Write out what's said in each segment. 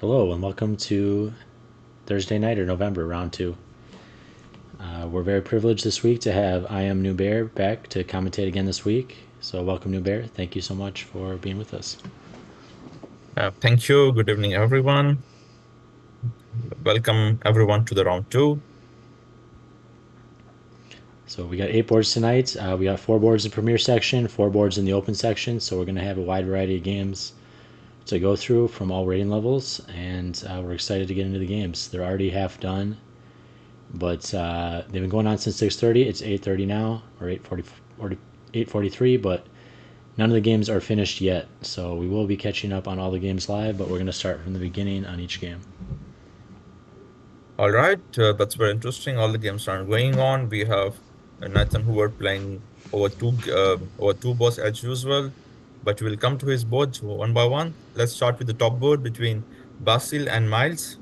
Hello and welcome to Thursday night or November round two. We're very privileged this week to have I am Nubair back to commentate again this week. So welcome Nubair. Thank you so much for being with us. Thank you. Good evening, everyone. Welcome everyone to the round two. So we got 8 boards tonight. We got 4 boards in the Premier section, 4 boards in the Open section. So we're going to have a wide variety of games to go through from all rating levels, and we're excited to get into the games. They're already half done, but they've been going on since 6:30. It's 8:30 now, or 8:43, but none of the games are finished yet, so we will be catching up on all the games live, but we're going to start from the beginning on each game. All right, that's very interesting. All the games are going on. We have Nathan Hoover playing over two boards as usual, but we'll come to his boards one by one. Let's start with the top board between Basil and Miles.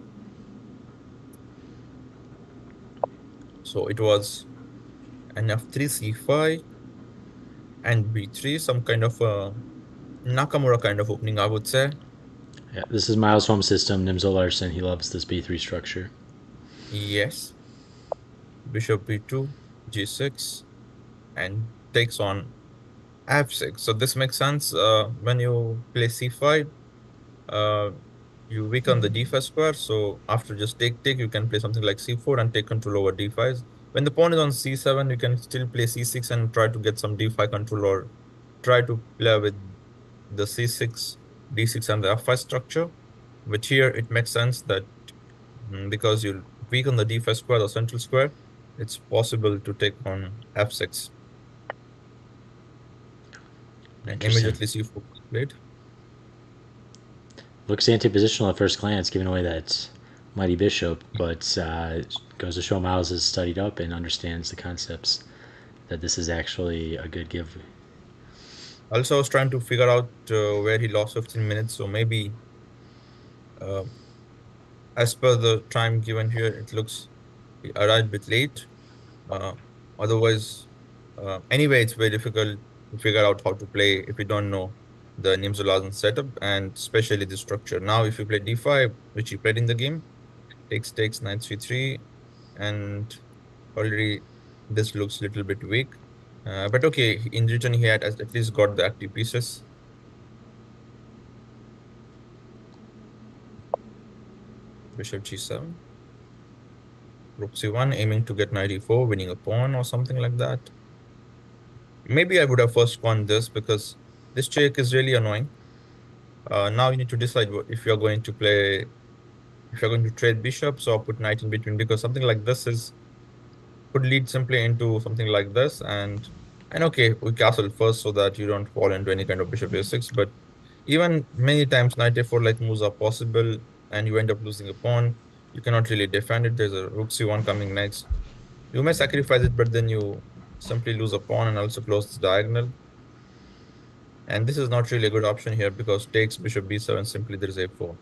So it was an F3 C5 and B3, some kind of Nakamura kind of opening, I would say. Yeah, this is Miles' home system. Nimzo Larson, he loves this b3 structure. Yes, Bishop B2, G6, and takes on f6. So this makes sense. When you play c5, uh, you weaken the d5 square. So after just take, you can play something like c4 and take control over d5. When the pawn is on c7, you can still play c6 and try to get some d5 control, or try to play with the c6, d6, and the f5 structure. Which here it makes sense that because you weaken the d5 square, the central square, it's possible to take on f6. And Interesting. immediately c4 played. Looks anti-positional at first glance, giving away that mighty bishop, but goes to show Miles has studied up and understands the concepts that this is actually a good give. Also, I was trying to figure out where he lost 15 minutes. So maybe, uh, as per the time given here, it looks he arrived a bit late. Uh, Otherwise, anyway, it's very difficult to figure out how to play if you don't know the Nimzolazan setup and especially the structure. Now, if you play d5, which he played in the game, takes knight c3, and already this looks a little bit weak. But okay, in return, he had at least got the active pieces. Bishop g7, rook c1, aiming to get knight e4, winning a pawn or something like that. Maybe I would have first won this because this check is really annoying. Now you need to decide if you're going to play, if you're going to trade bishops or put knight in between, because something like this is could lead simply into something like this. And okay, we castle first so that you don't fall into any kind of bishop a6. But even many times knight a4 like moves are possible, and you end up losing a pawn. You cannot really defend it. There's a rook c1 coming next. You may sacrifice it, but then you simply lose a pawn and also close this diagonal. And this is not really a good option here because takes bishop b7, simply there is a4.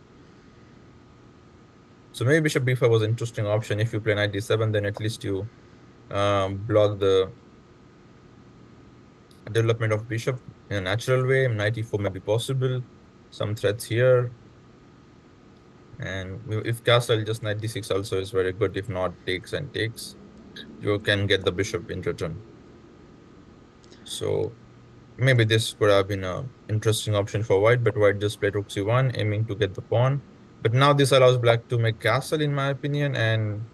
So maybe bishop b5 was an interesting option. If you play knight d7, then at least you block the development of bishop in a natural way. Knight e4 may be possible. Some threats here. And if castle, just knight d6 also is very good. If not, takes and takes, you can get the bishop in return. So maybe this could have been an interesting option for white, but white just played rook c1, aiming to get the pawn. But now this allows black to make castle, in my opinion. And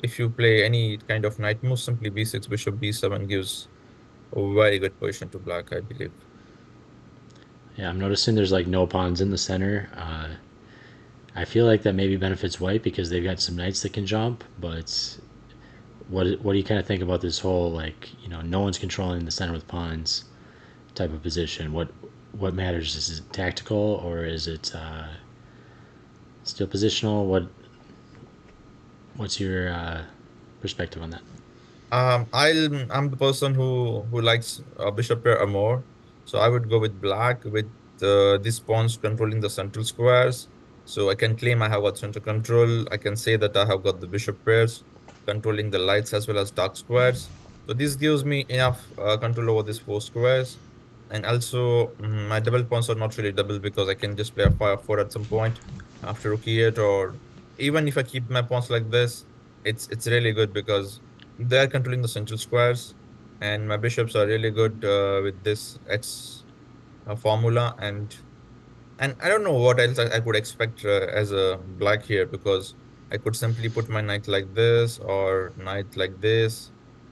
if you play any kind of knight move, simply b6, bishop b7 gives a very good position to black, I believe. Yeah, I'm noticing there's like no pawns in the center. I feel like that maybe benefits white because they've got some knights that can jump, but what do you kind of think about this whole like no one's controlling the center with pawns type of position? What matters? Is it tactical or is it still positional? What's your perspective on that? I'm the person who likes bishop pair more, so I would go with black with these pawns controlling the central squares. So I can claim I have got center control. I can say that I have got the bishop pairs controlling the lights as well as dark squares. So this gives me enough control over these four squares. And also, my double pawns are not really double because I can just play a 5-4 at some point after rook e8, or even if I keep my pawns like this, it's really good because they're controlling the central squares, and my bishops are really good with this X formula. And I don't know what else I could expect as a black here, because I could simply put my knight like this, or knight like this,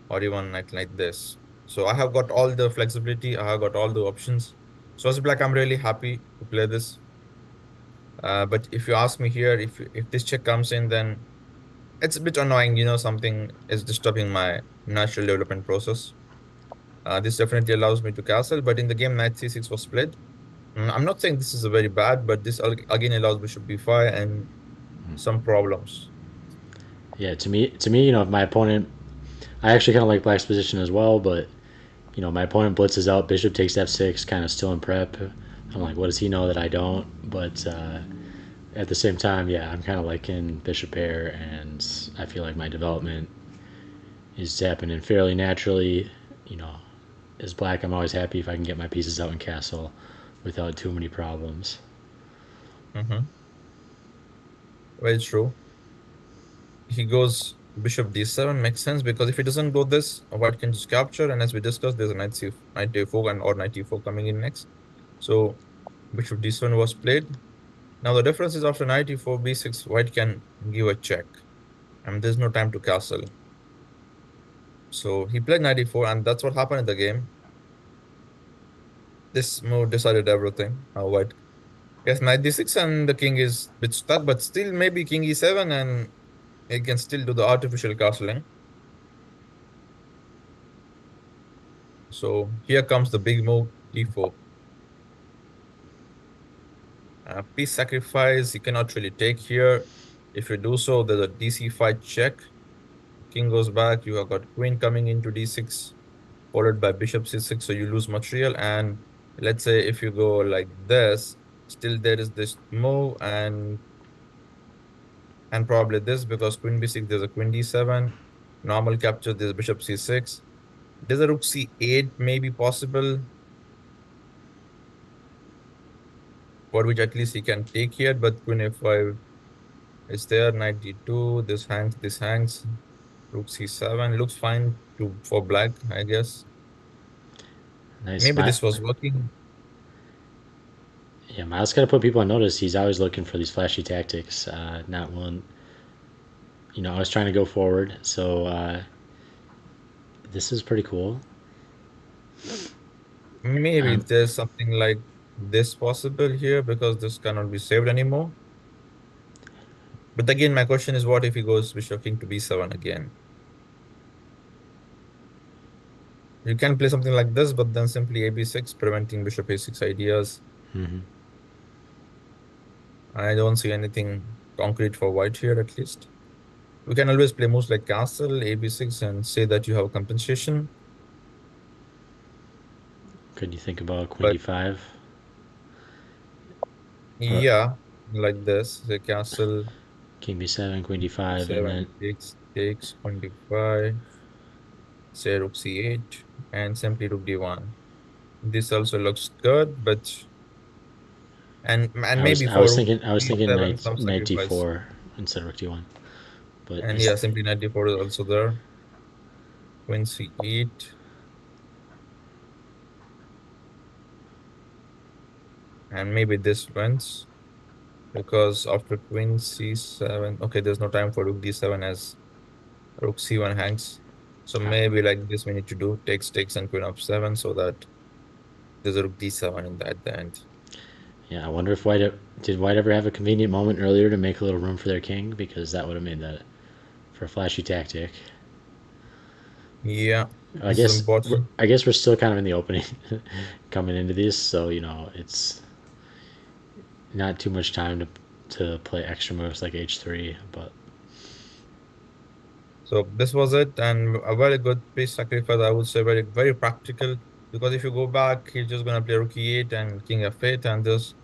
or even knight like this. So I have got all the flexibility, I have got all the options. So as a black, I'm really happy to play this. But if you ask me here, if this check comes in, then it's a bit annoying, something is disturbing my natural development process. This definitely allows me to castle, but in the game, knight c6 was played. I'm not saying this is a very bad, but this again allows bishop b5 and some problems. Yeah, to me, if my opponent, I actually kind of like black's position as well, but my opponent blitzes out, bishop takes f6, kind of still in prep. I'm like, what does he know that I don't? But at the same time, yeah, I'm kind of liking bishop pair, and I feel like my development is happening fairly naturally. You know, as black, I'm always happy if I can get my pieces out in castle without too many problems. Hmm. Very true. He goes bishop d7, makes sense, because if he doesn't go this, white can just capture, and as we discussed, there's a knight a4 and or knight e4 coming in next. So bishop d7 was played. Now the difference is after knight e4, b6, white can give a check, and there's no time to castle. So he played knight e4, and that's what happened in the game. This move decided everything. White, yes, knight d6, and the king is a bit stuck, but still maybe king e7, and he can still do the artificial castling. So here comes the big move, d4. Piece sacrifice, you cannot really take here. If you do so, there's a dc5 check. King goes back, you have got queen coming into d6, followed by bishop c6, so you lose material. And let's say if you go like this, still there is this move, and probably this, because queen b6, there's a queen d7. Normal capture, there's bishop c6. There's a rook c8 maybe possible, for which at least he can take here, but queen f5 is there, knight d2, this hangs, rook c7, looks fine for black, I guess. Nice. Maybe this was working. Yeah, Miles got to put people on notice. He's always looking for these flashy tactics. Not one. I was trying to go forward, so this is pretty cool. Maybe Um, there's something like this possible here, because this cannot be saved anymore. But again, my question is, what if he goes bishop king to b7 again? You can play something like this, but then simply a b6, preventing bishop a6 ideas. mhm. I don't see anything concrete for white here, at least. We can always play moves like castle, a b6, and say that you have a compensation. Could you think about queen But d5? Or yeah, like this, the castle, king b7, queen d5, and then d7 takes, queen d5, say rook c8, and simply rook d1. This also looks good, but and I was maybe I for was rook thinking I was thinking d7 knight some knight sacrifice. d4 instead of rook d1, but And yeah, simply knight d4 is also there. Queen c8, and maybe this wins, because after queen c7, okay, there's no time for rook d7 as rook c1 hangs. So uh, maybe like this we need to do takes and queen f7, so that there's a rook d7 in that at the end. yeah, I wonder if White ever have a convenient moment earlier to make a little room for their king, because that would have made that for a flashy tactic. Yeah, I this is guess important. I guess we're still kind of in the opening coming into these, so it's not too much time to play extra moves like h3, but So this was it, and a very good piece sacrifice, I would say, very very practical. Because if you go back, he's just gonna play rook e8 and king f8, and there's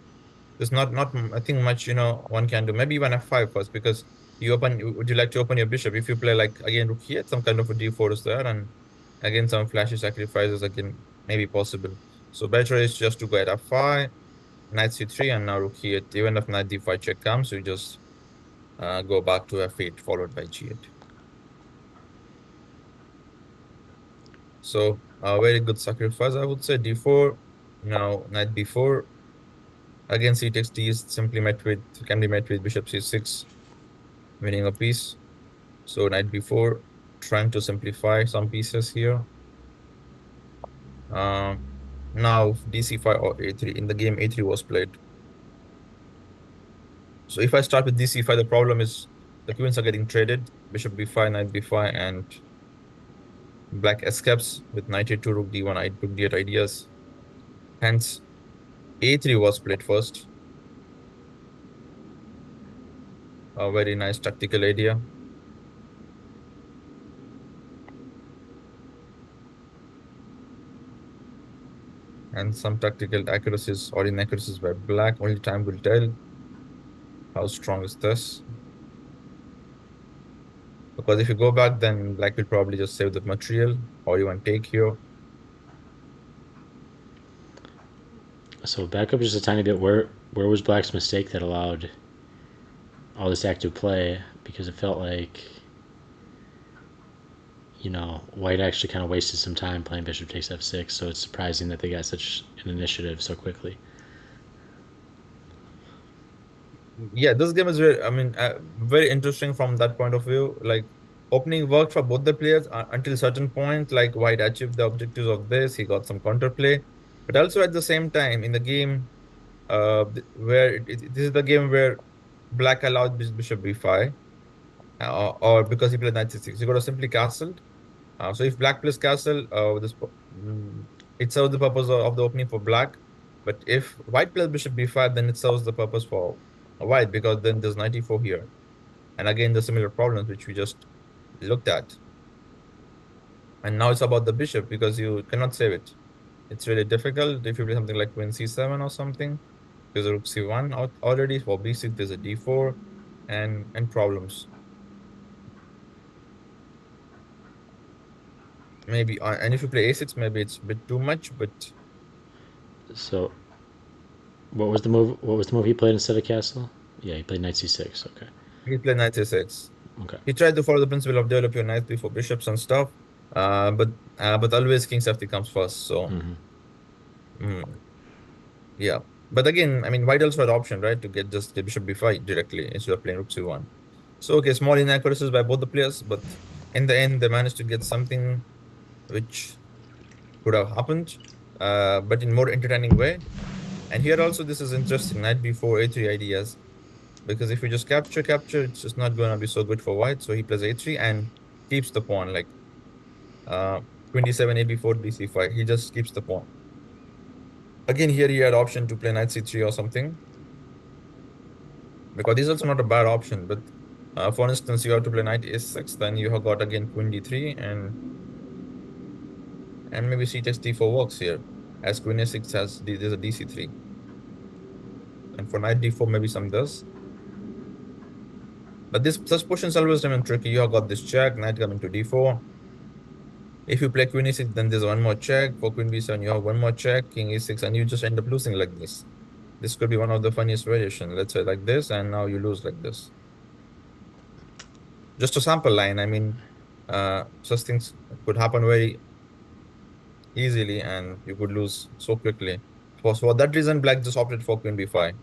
not I think much one can do. Maybe even f5 first, because would you like to open your bishop? If you play like again rook e8, some kind of a d4 is there, and again some flashy sacrifices again maybe possible. So better is just to go at f5, knight c3, and now rook e8. Even if knight d5 check comes, you just go back to f8 followed by g8. So a very good sacrifice, I would say. d4, now knight b4. Again, c takes d is simply met with, can be met with bishop c6, winning a piece. So knight b4, trying to simplify some pieces here. Now dc5 or a3. In the game, a3 was played. So if I start with dc5, the problem is the queens are getting traded. Bishop b5, knight b5, and black escapes with knight a2, rook d1, rook d8 ideas. Hence, a3 was played first. A very nice tactical idea. And some tactical accuracies or inaccuracies by black. Only time will tell how strong is this. Because if you go back, then black will probably just save the material or even take here. So back up just a tiny bit. Where was Black's mistake that allowed all this active play? Because it felt like, White actually kind of wasted some time playing Bishop takes f6. So it's surprising that they got such an initiative so quickly. Yeah, this game is very interesting from that point of view. Like opening worked for both the players until a certain point. Like White achieved the objectives of this, he got some counterplay, but also at the same time in the game, where this is the game where Black allowed Bishop b5, or because he played knight c6, he got a simply castled. So if Black plays castle, it serves the purpose of the opening for Black. But if White plays Bishop b5, then it serves the purpose for White because then there's 94 here. And again, the similar problems which we just looked at. And now it's about the bishop because you cannot save it. It's really difficult if you play something like queen c7 or something. There's a rook c1 out already. For b6, there's a d4 and problems. Maybe, and if you play a6, maybe it's a bit too much, but So what was the move? What was the move he played instead of castle? Yeah, he played knight c6. Okay. he played knight a6. Okay. He tried to follow the principle of develop your knight before bishops and stuff. But always king safety comes first. So mm, yeah. But again, I mean, white also had option, right, to get just the bishop b5 directly instead of playing rook c1. So okay, small inaccuracies by both the players, but in the end, they managed to get something which could have happened, but in more entertaining way. And here also, this is interesting, knight b4, a3 ideas, because if you just capture, it's just not going to be so good for white. So he plays a3 and keeps the pawn, like uh, 27, ab4, bc5. He just keeps the pawn. Again, here he had option to play knight c3 or something, because this is also not a bad option. But for instance, you have to play knight a6, then you have got again queen d3, and maybe c takes d4 works here, as queen a6 has there's a dc3, and for knight d4 maybe some does. But this such positions always remain tricky. You have got this check, knight coming to d4. If you play queen e6, then there's one more check. For queen b7, you have one more check, king e6, and you just end up losing like this. This could be one of the funniest variation. Let's say like this, and now you lose like this. Just a sample line. I mean, such things could happen very easily, and you could lose so quickly. For that reason, black just opted for queen b5.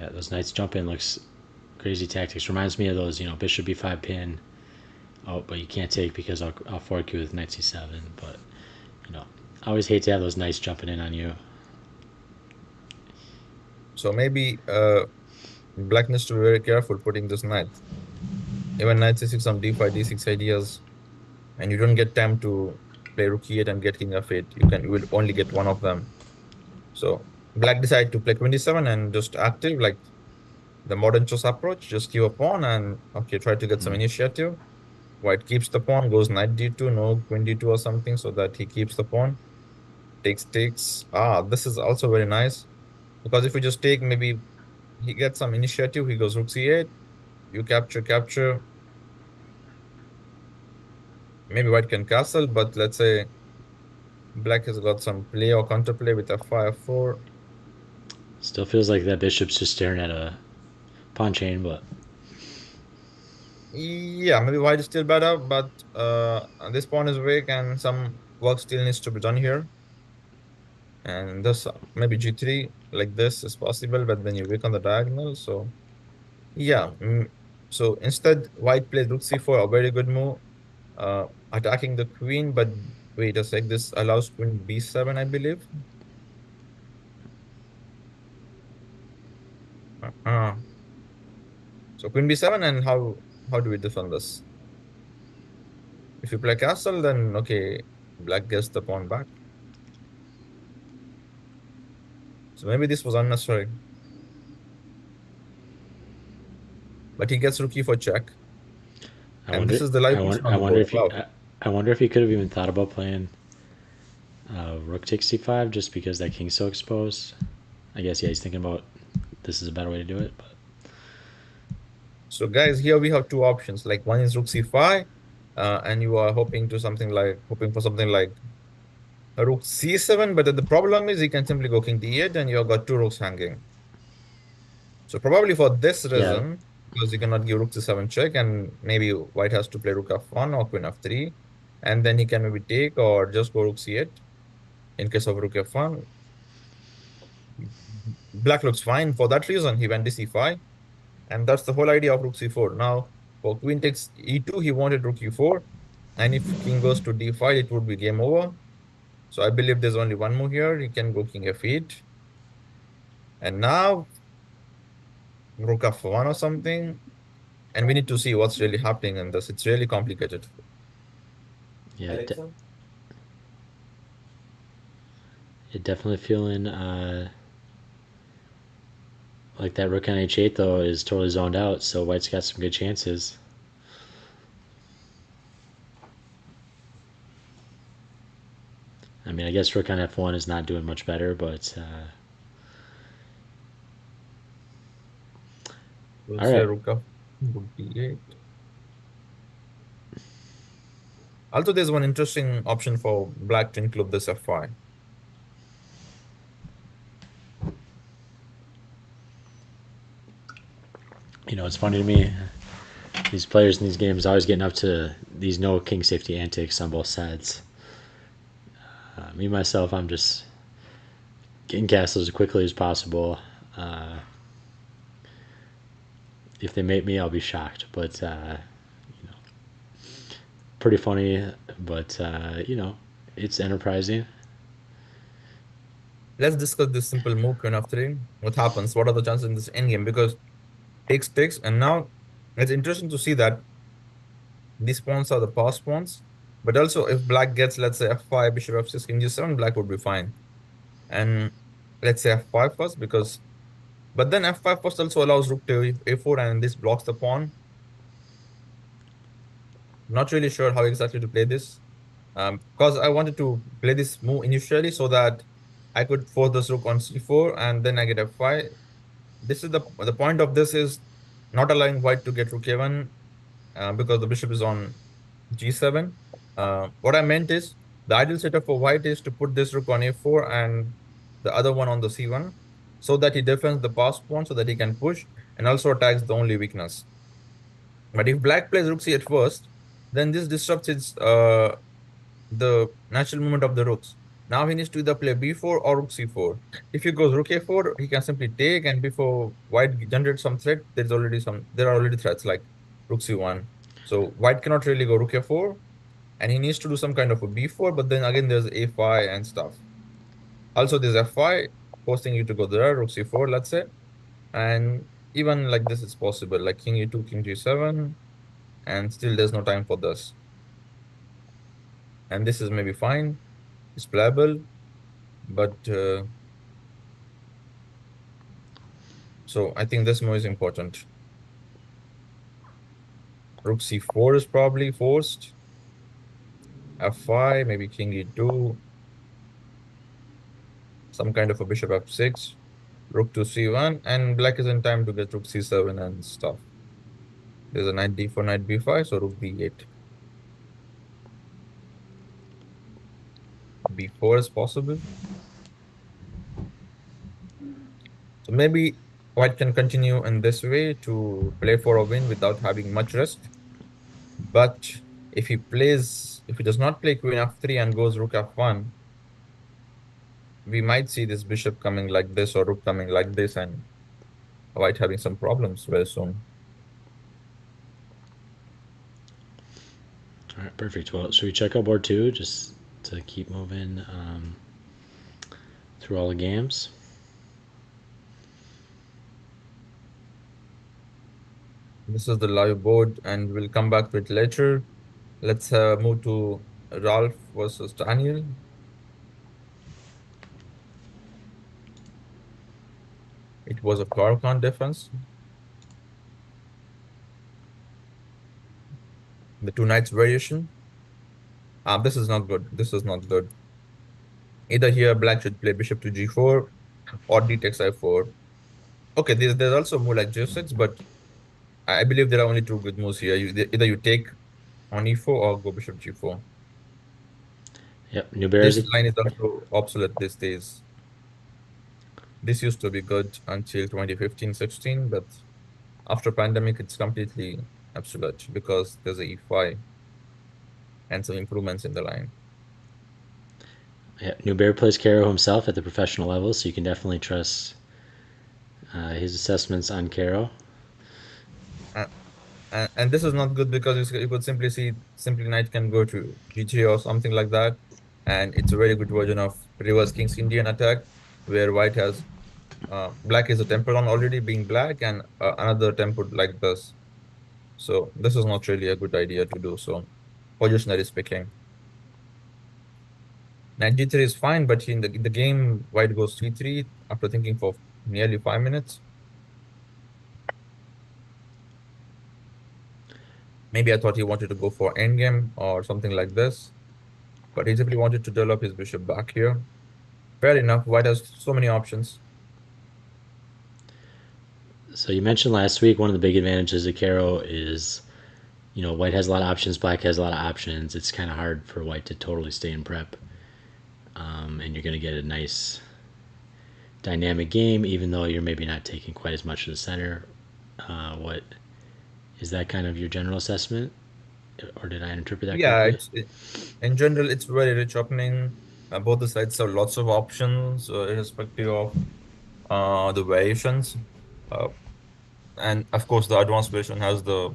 Yeah, those knights jump in looks crazy tactics. Reminds me of those, bishop b5 pin. Oh, but you can't take because I'll fork you with knight c7. But I always hate to have those knights jumping in on you. So maybe black needs to be very careful putting this knight. Even knight c6 on d5, d6 ideas, and you don't get time to play rook e8 and get king f8. You will only get one of them. So black decided to play queen d7 and just active like the modern chess approach. Just give a pawn and okay, try to get some initiative. White keeps the pawn, goes knight d2, no queen d2 or something, so that he keeps the pawn. Takes. This is also very nice because if you just take, maybe he gets some initiative. He goes rook c8. You capture. Maybe white can castle, but let's say Black has got some play or counterplay with f5, f4. Still feels like that bishop's just staring at a pawn chain, but Yeah, maybe white is still better, but this pawn is weak and some work still needs to be done here. And this maybe g3 like this is possible, but then you weak on the diagonal. So yeah, so instead white plays rook c4, a very good move, attacking the queen. But wait a sec, this allows queen b7, I believe. Uh, so queen b7, and how do we defend this? If you play castle, then okay, black gets the pawn back. So maybe this was unnecessary. But he gets rook e4 check. I And this wonder, is the live position on I the wonder board. if he, Wow. I wonder if he could have even thought about playing rook takes c5 just because that king's so exposed. I guess yeah, he's thinking about this is a better way to do it. But So guys, here we have two options. Like one is rook c5, and you are hoping for something like a rook c7. But then the problem is he can simply go king d8, and you have got two rooks hanging. So probably for this yeah, reason, because you cannot give rook c7 check, and maybe white has to play rook f1 or queen f3, and then he can maybe take or just go rook c8 in case of rook f1. Black looks fine. For that reason, he went to c5. And that's the whole idea of rook c4. Now, for queen takes e2, he wanted rook e4. And if king goes to d5, it would be game over. So I believe there's only one move here. He can go king f8. And now rook f1 or something. And we need to see what's really happening in this. It's really complicated. yeah, it definitely feeling like that rook on h8 though is totally zoned out. So white's got some good chances. I mean, I guess rook on f1 is not doing much better, but We'll all say right. rook rook d8. Also, there's one interesting option for black to include this f5. You know, it's funny to me. These players in these games always getting up to these no king safety antics on both sides. Me myself, I'm just getting castles as quickly as possible. Uh, if they mate me, I'll be shocked. But pretty funny. But it's enterprising. Let's discuss this simple move, queen f3. What happens? What are the chances in this endgame? Because takes, and now it's interesting to see that these pawns are the pass pawns. But also, if black gets, let's say, f5, bishop f6, king g7, black would be fine. And let's say f5 first, because, but then f5 first also allows rook to a4, and this blocks the pawn. Not really sure how exactly to play this. Because I wanted to play this move initially so that I could force this rook on c4, and then I get f5. This is the point of this is not allowing white to get rook a1, because the bishop is on g7. What I meant is the ideal setup for white is to put this rook on a4 and the other one on the c1, so that he defends the pass pawn so that he can push and also attacks the only weakness. But if black plays rook c8 first, then this disrupts the natural movement of the rooks. Now he needs to either play b4 or rook c4. If he goes rook a4, he can simply take, and before white generates some threat, there are already threats like rook c1. So white cannot really go rook a4, and he needs to do some kind of a b4, but then again there's a5 and stuff. Also there's f5 forcing you to go there, rook c4, let's say. And even like this is possible, like king e2, king g7, and still there's no time for this. And this is maybe fine, it's playable, but so I think this move is important. Rook c4 is probably forced. f5, maybe king e2, some kind of a bishop f6, rook to c1, and black is in time to get rook c7 and stuff. There's a knight d4, knight b5, so rook d8. b4 is possible. So maybe white can continue in this way to play for a win without having much risk. But if he does not play queen f3 and goes rook f1, we might see this bishop coming like this or rook coming like this and white having some problems very soon. All right, perfect. Well, should we check out board two just to keep moving through all the games? This is the live board and we'll come back to it later. Let's move to Ralph versus Daniel. It was a Caro-Kann defense. The two knights variation. This is not good. This is not good. Either here black should play bishop to g4 or d takes i4. Okay, there's also more like g6, but I believe there are only two good moves here. Either you take on e4 or go bishop g4. Yep, Nubairshah is This line is also obsolete these days. This used to be good until 2015-16, but after pandemic, it's completely obsolete because there's a e5 and some improvements in the line. Yeah, Nubairshah plays Caro himself at the professional level, so you can definitely trust his assessments on Caro. And this is not good because you could simply see simply knight can go to g3 or something like that, and it's a very good version of reverse king's Indian attack where white has black is a temple on already being black and another temple like this. So this is not really a good idea to do so, positionally speaking. Knight g3 is fine, but in the game, white goes c3 after thinking for nearly 5 minutes. Maybe I thought he wanted to go for endgame or something like this, but he simply wanted to develop his bishop back here. Fair enough, white has so many options. So you mentioned last week one of the big advantages of Caro is, white has a lot of options, black has a lot of options. It's kind of hard for white to totally stay in prep, and you're going to get a nice dynamic game, even though you're maybe not taking quite as much to the center. What is that kind of your general assessment, or did I interpret that Yeah, correctly? in general, it's very rich opening. Both the sides have lots of options, irrespective of the variations. Uh, and of course, the advanced version has the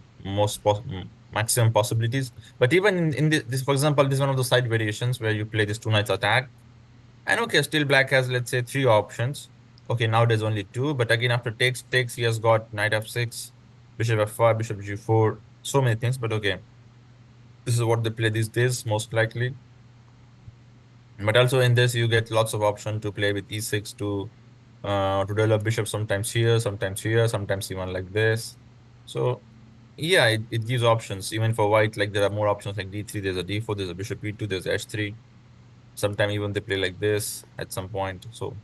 maximum possibilities. But even in this, for example, this is one of the side variations where you play this two knights attack. And okay, still black has, let's say, three options. Okay, now there's only two. But again, after takes, he has got knight f6, bishop f5, bishop g4, so many things. But okay, this is what they play these days, most likely. But also in this, you get lots of option to play with e6 to develop bishop sometimes here, sometimes here, sometimes even like this. So yeah, it gives options even for white. Like there are more options like d3, there's a d4, there's a bishop e2, there's h3. Sometimes even they play like this at some point. So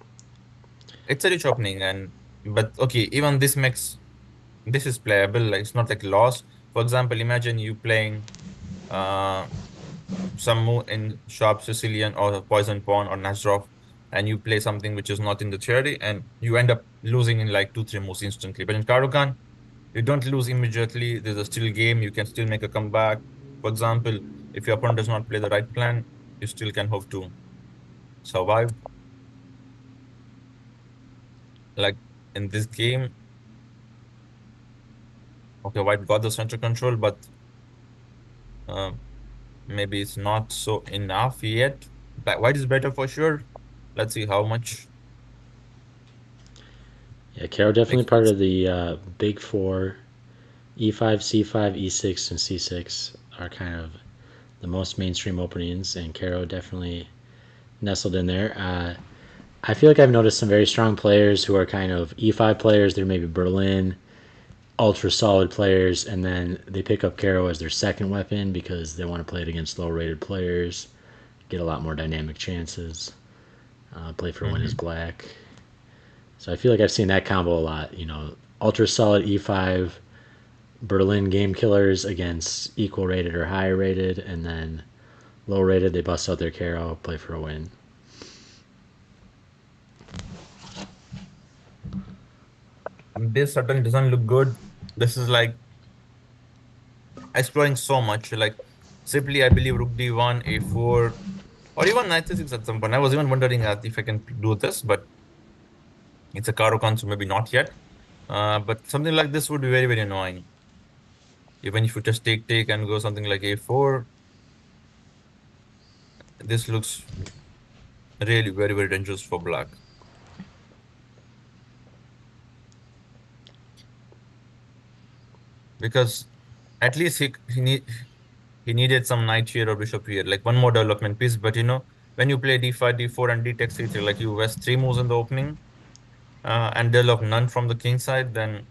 it's a rich opening but okay, even this is playable. Like it's not like lost. For example, imagine you playing uh some move in sharp Sicilian or poison pawn or Najdorf, and you play something which is not in the theory, and you end up losing in like 2-3 moves instantly. But in Caro-Kann, you don't lose immediately. There's a still game. You can still make a comeback. For example, if your opponent does not play the right plan, you still can hope to survive. Like in this game, okay, white got the center control, but um, maybe it's not so enough yet. But white is better for sure. Let's see how much. Yeah, Caro definitely Like, part of the big four. E5, C5, E6, and C6 are kind of the most mainstream openings, and Caro definitely nestled in there. I feel like I've noticed some very strong players who are kind of E5 players. They're maybe Berlin, ultra solid players, and then they pick up Caro as their second weapon because they want to play it against low rated players, get a lot more dynamic chances, play for win as mhm. black. So I feel like I've seen that combo a lot. Ultra solid E5 Berlin game killers against equal rated or higher rated, and then Low rated, they bust out their Caro, play for a win. This certainly doesn't look good. This is like exploring so much. Like simply, I believe rook d1, a4, or even knight c6 at some point. I was even wondering if I can do this, but it's a Caro-Kann, so maybe not yet. But something like this would be very, very annoying. Even if you just take and go something like a4, this looks really very, very dangerous for black. Because at least he needed some knight here or bishop here, like one more development piece. But when you play d5, d4, and d takes c3, like you waste three moves in the opening, and develop none from the king side, then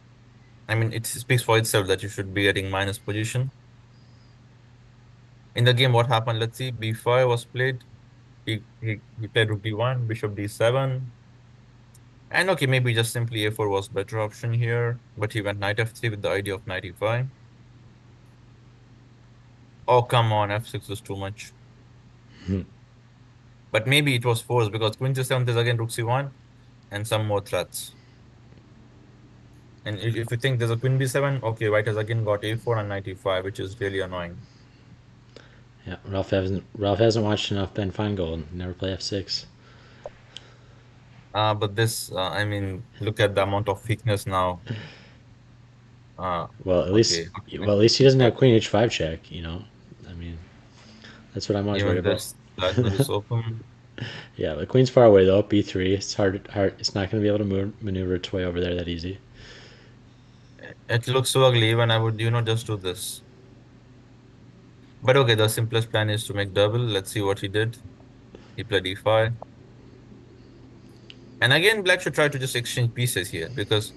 I mean it speaks for itself that you should be getting minus position. In the game, what happened? Let's see, b5 was played. He played rook d1, bishop d7. And okay, maybe just simply a4 was better option here, but he went knight f3 with the idea of knight e5. Oh, come on, f6 is too much. But maybe it was forced because queen c7 is again rook c1 and some more threats. And if you think there's a queen b7, okay, white has again got a4 and knight e5, which is really annoying. Yeah, Ralph hasn't watched enough Ben Feingold. Never play f6. But this, I mean, look at the amount of weakness now. Uh, Well, at least okay, well at least he doesn't have queen h5 check. I mean that's what I'm always worried even about. this diagonal is open. Yeah, the queen's far away though. b3. It's hard. It's not going to be able to maneuver its way over there that easy. It looks so ugly when I would, just do this. But okay, the simplest plan is to make double. Let's see what he did. He played e5. And again, black should try to just exchange pieces here because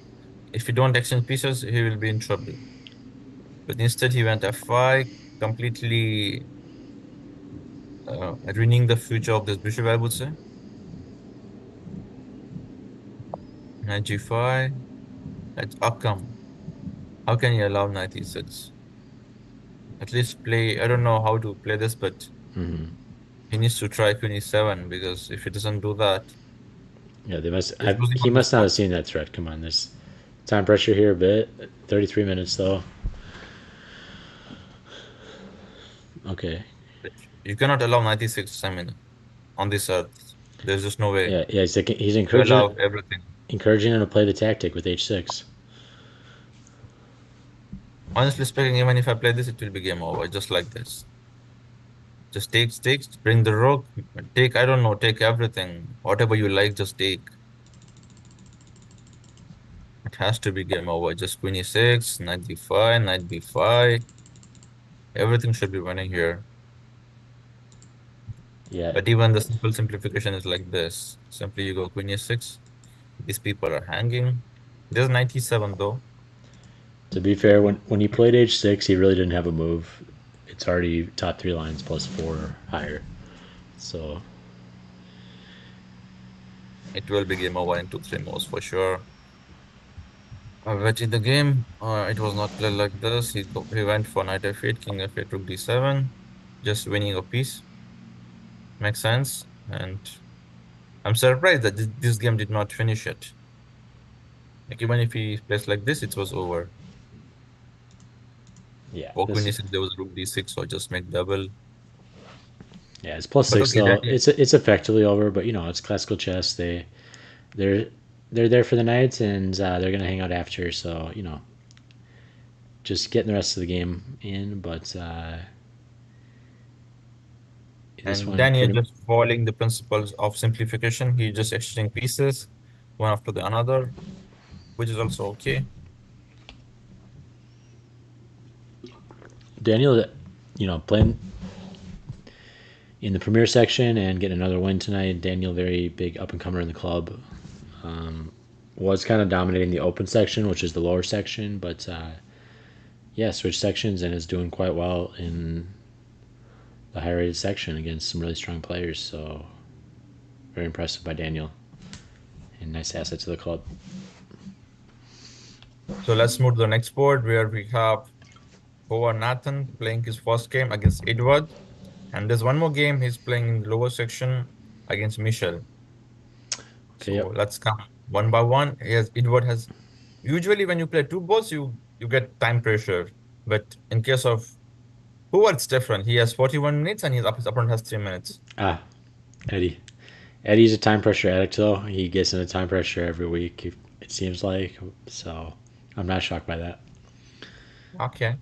if you don't exchange pieces, he will be in trouble. But instead, he went f5, completely ruining the future of this bishop, I would say. Knight g5. How come? How can you allow knight e6? At least play, I don't know how to play this, but he needs to try queen e7 because if he doesn't do that, Yeah, he's losing he on the must not have spot. seen that threat. Come on, there's time pressure here a bit. 33 minutes though. Okay. You cannot allow 96, I mean, on this earth. There's just no way. Yeah, he's You encouraging allow everything. encouraging him to play the tactic with h6. Honestly speaking, even if I play this, it will be game over, just like this. Just take, bring the rook, take, I don't know, take everything. Whatever you like, just take. It has to be game over. Just queen e6, knight d5, knight b5. Everything should be winning here. Yeah. But even the simple simplification is like this. Simply you go queen e6. These people are hanging. There's 97 though. To be fair, when he played h6, he really didn't have a move. It's already top three lines plus four or higher. So It will be game over in 2-3 moves for sure. But in the game, it was not played like this. He went for knight f8, king f8, rook d7, just winning a piece. Makes sense. And I'm surprised that this game did not finish it. Like even if he plays like this, it was over. yeah, For queen this e6, there was rook d6, so just make double. yeah it's plus But six okay, though. Daniel, It's effectively over, but it's classical chess. They're they're there for the night and they're gonna hang out after. So just getting the rest of the game in, but this and one Daniel pretty. just following the principles of simplification. He just exchanging pieces one after the another, which is also okay. Daniel, playing in the premier section and getting another win tonight. Daniel, very big up and comer in the club, was kind of dominating the open section, which is the lower section, but yeah, switched sections and is doing quite well in the high rated section against some really strong players. So very impressive by Daniel and nice asset to the club. So let's move to the next board where we have Howard Nathan playing his first game against Edward. And there's one more game he's playing in the lower section against Michel. Okay, So yep. let's come one by one. Yes, Edward has usually when you play two boards, you get time pressure. But in case of Hoover, it's different. He has 41 minutes and his opponent has 3 minutes. Ah, Eddie. Eddie's a time pressure addict, though. He gets into time pressure every week, it seems like. So I'm not shocked by that. Okay.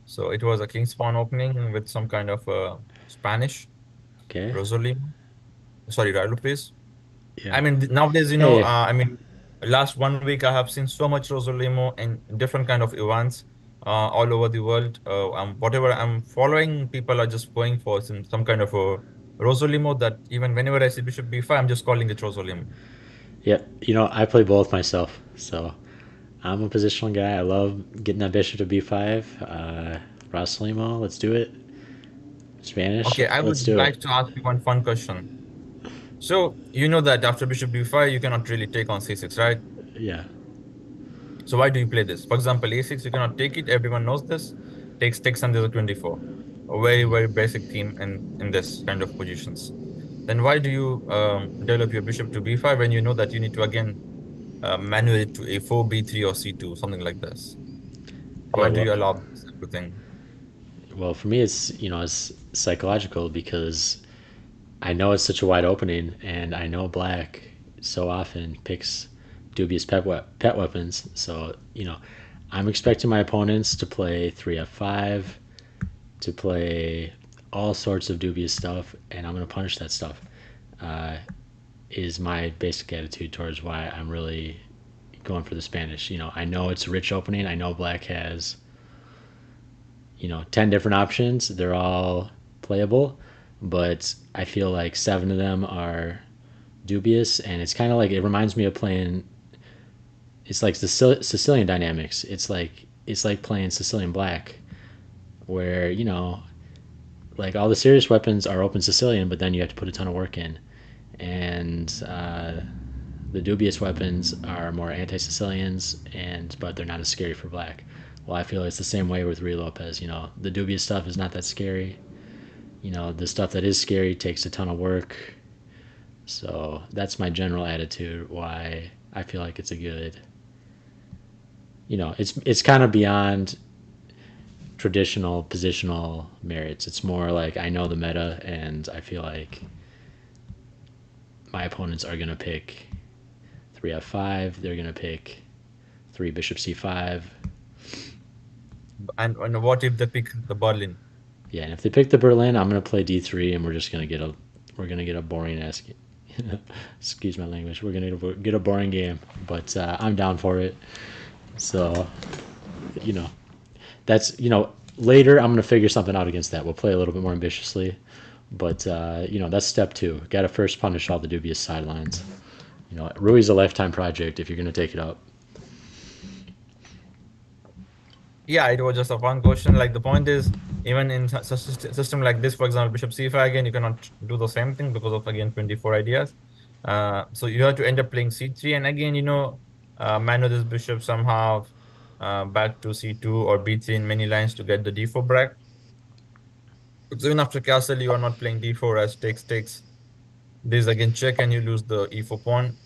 So it was a King's Pawn opening with some kind of Spanish, Okay. Rosolino. Sorry, Rilo, please. I Yeah. mean, nowadays, Yeah, yeah. I mean, last 1 week I have seen so much Rosolimo in different kind of events all over the world. Whatever I'm following, people are just going for some kind of a Rosolimo that even whenever I see Bishop B5, I'm just calling it Rosolimo. Yeah. I play both myself. So I'm a positional guy. I love getting that bishop to b5. Rasalimo, let's do it. Spanish, Okay, I let's would do it. like to ask you one fun question. So you know that after Bishop B5, you cannot really take on C6, right? Yeah. So why do you play this? For example, A6, you cannot take it. Everyone knows this. Takes under the 24. A very, very basic theme in this kind of positions. Then why do you develop your bishop to B5 when you know that you need to again manual it to A4, B3, or C2, something like this? Yeah, Why do well, you allow this everything? for me, it's psychological because I know it's such a wide opening, and I know black so often picks dubious pet weapons. So I'm expecting my opponents to play 3f5, to play all sorts of dubious stuff, and I'm going to punish that stuff. Is my basic attitude towards why I'm really going for the Spanish. I know it's a rich opening. I know black has 10 different options. They're all playable, but I feel like 7 of them are dubious, and it's kind of like it reminds me of playing. It's like the Sicilian dynamics. It's like playing Sicilian black, where like all the serious weapons are open Sicilian, but then you have to put a ton of work in, and the dubious weapons are more anti-Sicilians, but they're not as scary for black. Well, I feel it's the same way with Rui Lopez. The dubious stuff is not that scary. The stuff that is scary takes a ton of work. So that's my general attitude. Why I feel like it's a good. It's kind of beyond traditional positional merits. It's more like I know the meta, and I feel like my opponents are gonna pick 3f5. They're gonna pick 3 bishop c5. And what if they pick the Berlin? Yeah, and if they pick the Berlin, I'm gonna play d3, and we're gonna get a boring ass. Excuse my language. We're gonna get a boring game, but I'm down for it. So you know, that's later I'm gonna figure something out against that. We'll play a little bit more ambitiously, but that's step two. Got to first punish all the dubious sidelines. Rui's a lifetime project if you're gonna take it up. Yeah, it was just a fun question. Like the point is, even in such a system like this, for example, Bishop C5 again, you cannot do the same thing because of again 24 ideas. So you have to end up playing C3, and again, manage this bishop somehow back to C2 or B3 in many lines to get the D4 break. Because even after castle, you are not playing D4 as takes. This again check, and you lose the E4 pawn.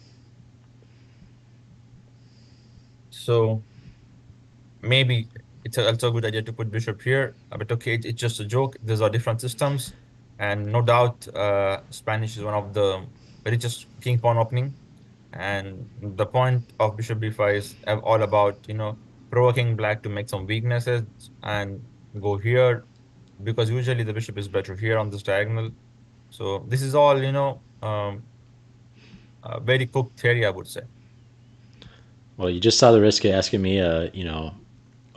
So maybe it's also a good idea to put bishop here, but okay, it's just a joke. These are different systems, and no doubt, Spanish is one of the richest king pawn opening. And the point of bishop b5 is all about provoking black to make some weaknesses and go here, because usually the bishop is better here on this diagonal. So this is all a very cooked theory, I would say. Well, you just saw the risk of asking me a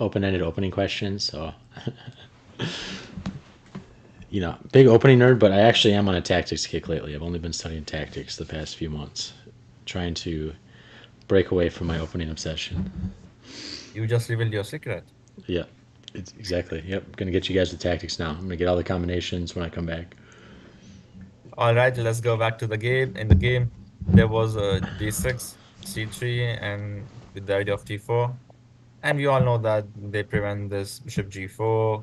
open-ended opening question, so big opening nerd, but I actually am on a tactics kick lately. I've only been studying tactics the past few months, trying to break away from my opening obsession. You just revealed your secret. Yeah, exactly. Yep, gonna get you guys the tactics now. I'm gonna get all the combinations when I come back. All right, let's go back to the game. In the game, there was a d6, c3, and with the idea of t4. And we all know that they prevent this bishop g4.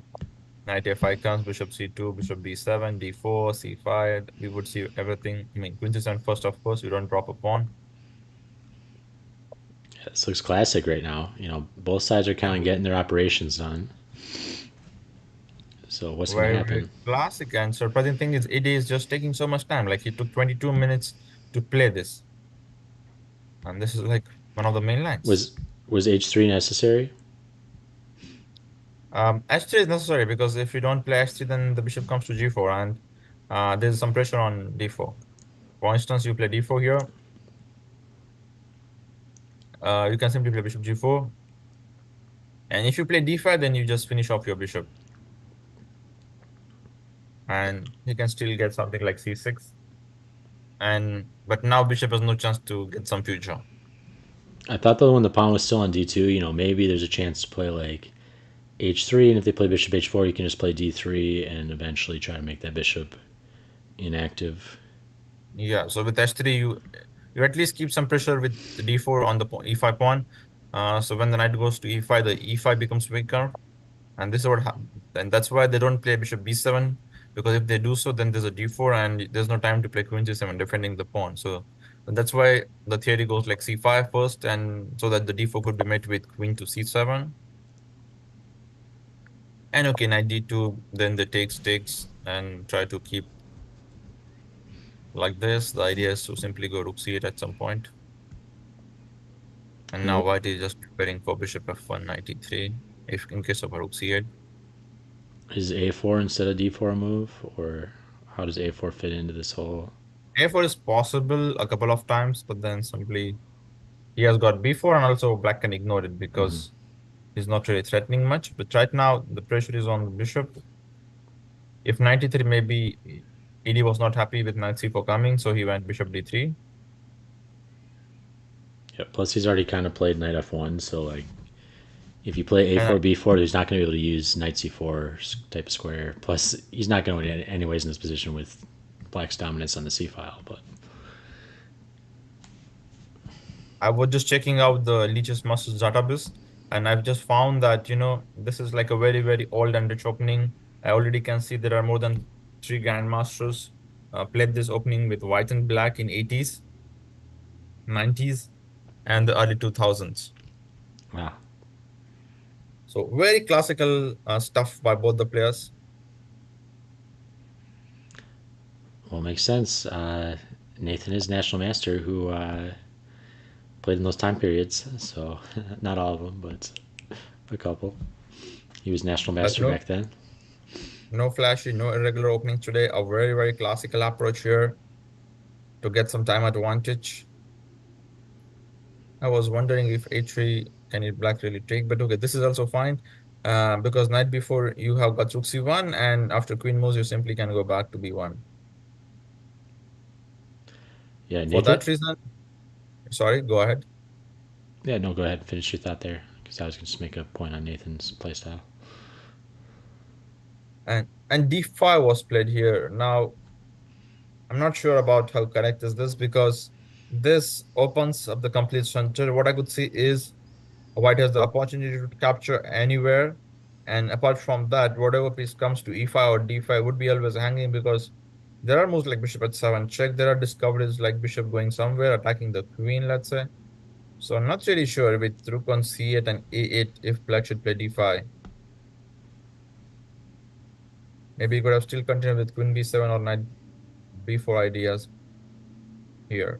Knight f5 comes, bishop c2, bishop b7, d4, c5. We would see everything. I mean, queen c7 first, of course. We don't drop a pawn. This looks classic right now. Both sides are kind of getting their operations done. So what's going to Very, very happen? classic. And surprising thing is, it is just taking so much time. Like, it took 22 minutes to play this. And this is like one of the main lines. Was h3 necessary? H3 is necessary because if you don't play h3, then the bishop comes to g4, and there's some pressure on d4. For instance, you play d4 here. You can simply play bishop g4. And if you play d5, then you just finish off your bishop. And you can still get something like c6. But now bishop has no chance to get some future. I thought though when the pawn was still on d2, maybe there's a chance to play like h3, and if they play bishop h4, you can just play d3 and eventually try to make that bishop inactive. Yeah, so with h3, you at least keep some pressure with the d4 on the e5 pawn. So when the knight goes to e5, the e5 becomes weaker. And this is what happens. And that's why they don't play bishop b7, because if they do so, then there's a d4 and there's no time to play queen c7 defending the pawn. So that's why the theory goes like c5 first, and so that the d4 could be met with queen to c7. And okay, knight d2, then the takes and try to keep like this. The idea is to simply go rook c8 at some point. And now And white is just preparing for bishop f1, knight e3, if in case of a rook c8. is a4 instead of d4 a move, or how does a4 fit into this whole? A4 is possible a couple of times, but then simply he has got b4, and also black can ignore it because he's not really threatening much. But right now, the pressure is on the bishop. If knight e3, maybe ED was not happy with knight c4 coming, so he went bishop d3. Yeah. Plus, he's already kind of played knight f1, so like if you play And a4 b4, he's not going to be able to use knight c4 type of square. Plus, he's not going to anyways in this position with black's dominance on the c file. But I was just checking out the Leech's Masters database, and I've just found that, this is like a very, very old and rich opening. I already can see there are more than 3 grandmasters played this opening with white and black in 80s, 90s, and the early 2000s. wow, So very classical stuff by both the players. well, it makes sense. Nathan is national master who played in those time periods. So not all of them, but a couple. He was national But master back then. no flashy, no irregular openings today. A very, very classical approach here to get some time advantage. I was wondering if h3 can it black really take, but okay, this is also fine. Because knight before you have got rook c1, and after queen moves, you simply can go back to b1. Yeah, For Nathan. that reason, sorry, go ahead. Yeah, no, go ahead and finish your thought there, because I was going to just make a point on Nathan's playstyle. And d5 was played here. Now, I'm not sure about how correct is this, because this opens up the complete center. What I could see is white has the opportunity to capture anywhere. And apart from that, whatever piece comes to e5 or d5 would be always hanging, because there are moves like bishop at 7 check. There are discoveries like bishop going somewhere, attacking the queen, let's say. So I'm not really sure with rook on c8 and a8 if black should play d5. Maybe he could have still continued with queen b7 or knight b4 ideas here.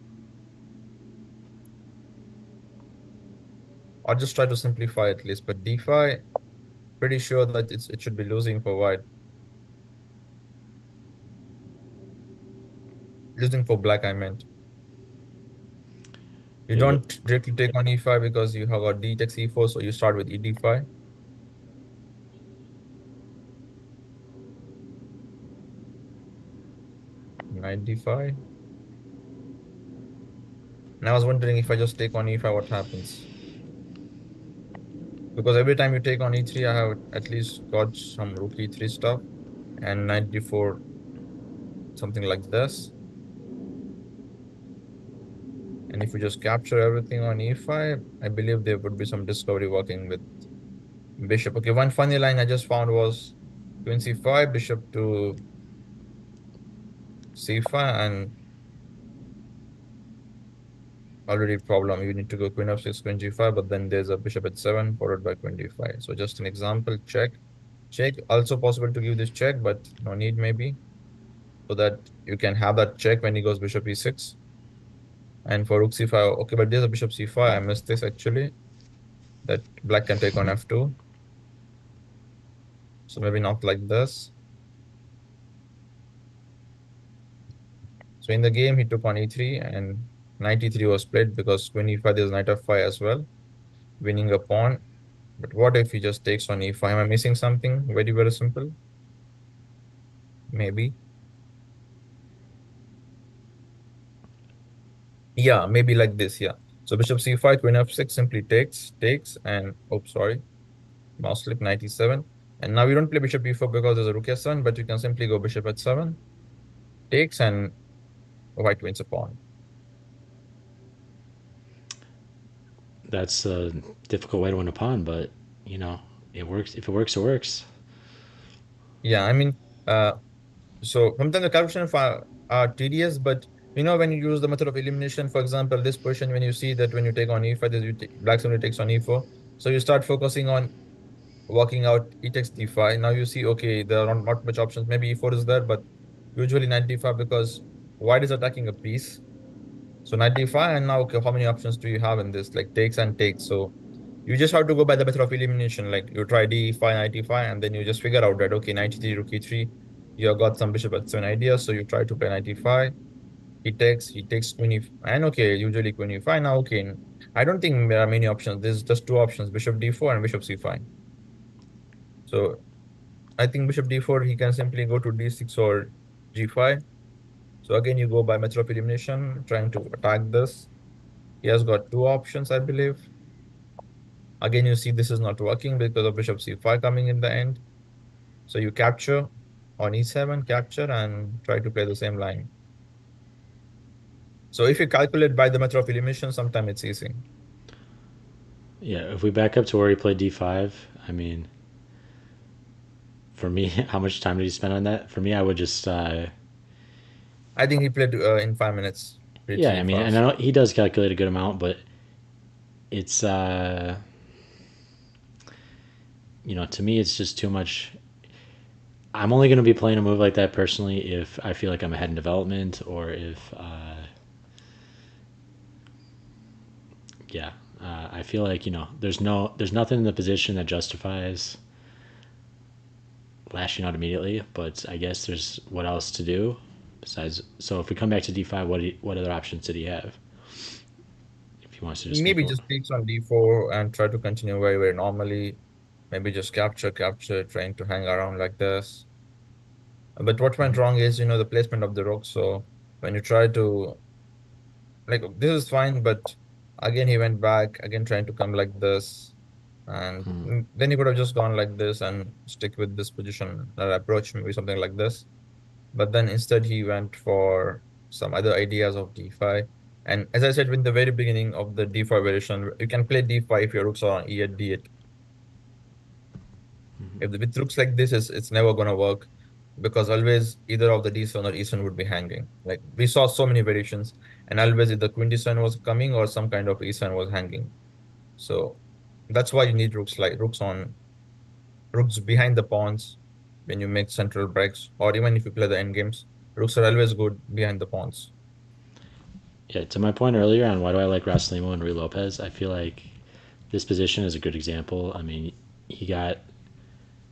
Or just try to simplify at least. But d5, pretty sure that it should be losing for white. Losing for black, I meant. You Yeah, don't directly take on e5 because you have got d takes e4, so you start with e d5. Knight d5. And I was wondering if I just take on e5, what happens? Because every time you take on e3, I have at least got some rook e3 stuff. And knight d4, something like this. And if you just capture everything on e5, I believe there would be some discovery working with bishop. Okay, one funny line I just found was queen c5, bishop to c5, and already problem. You need to go queen f6, queen g5, but then there's a bishop h7 followed by queen d5. So just an example, check. Check. Also possible to give this check, but no need maybe, so that you can have that check when he goes bishop e6. And for rook c5, okay, but there's a bishop c5. I missed this actually. That black can take on f2. So maybe not like this. So in the game, he took on e3, and knight e3 was played because queen e5, there's knight f5 as well, winning a pawn. But what if he just takes on e5? Am I missing something? Very, very simple. Maybe. Yeah, maybe like this. Yeah. So bishop c5, queen f6 simply takes, and oh, sorry, mouse slip, knight e7. And now you don't play bishop e4 because there's a rook s7, but you can simply go bishop h7, takes, and white wins a pawn. That's a difficult way to win a pawn, but you know, it works. If it works, it works. Yeah, I mean, so sometimes the calculations are tedious, but when you use the method of elimination, for example, this position, when you see that when you take on e5, black simply takes on e4, so you start focusing on working out e takes d5. Now you see, okay, there are not much options. Maybe e4 is there, but usually knight d5 because white is attacking a piece. So knight d5, and now, okay, how many options do you have in this? Like takes and takes. So you just have to go by the method of elimination. Like you try d5, knight e5, and then you just figure out that, okay, knight e3, rook e3, you have got some bishop at 7 ideas. So you try to play knight e5. He takes queen e, and okay, usually queen e5. Now, okay, I don't think there are many options. There's just two options, bishop d4 and bishop c5. So I think bishop d4, he can simply go to d6 or g5. So again, you go by method of elimination, trying to attack this. He has got two options, I believe. Again, you see this is not working because of bishop c5 coming in the end. So you capture on e7, capture, and try to play the same line. So if you calculate by the method of elimination, sometimes it's easy. Yeah, if we back up to where he played d5, I mean, for me, how much time did he spend on that? For me, I would just, I think he played in 5 minutes yeah, pretty I mean, and I fast. know he does calculate a good amount, but it's, to me, it's just too much. I'm only going to be playing a move like that personally if I feel like I'm ahead in development or if, yeah, I feel like there's nothing in the position that justifies lashing out immediately. But I guess there's what else to do besides. So if we come back to d5, what other options did he have? If he wants to just make Maybe a just takes on d4 and try to continue very, very normally. Maybe just capture, trying to hang around like this. But what went wrong is, the placement of the rook. So when you try to, like, this is fine, but again, he went back, again, trying to come like this. And then he could have just gone like this and stick with this position approach, maybe something like this. But then instead, he went for some other ideas of d5. And as I said in the very beginning of the d5 variation, you can play d5 if your rooks are on e8, d8. If with looks like this, it's never gonna work because always either of the d7 or e7 would be hanging. Like we saw so many variations, and always either queen d7 was coming or some kind of e7 was hanging. So that's why you need rooks behind the pawns when you make central breaks, or even if you play the end games, rooks are always good behind the pawns. Yeah, to my point earlier on why do I like Rosslimo and Rui Lopez, I feel like this position is a good example. I mean, he got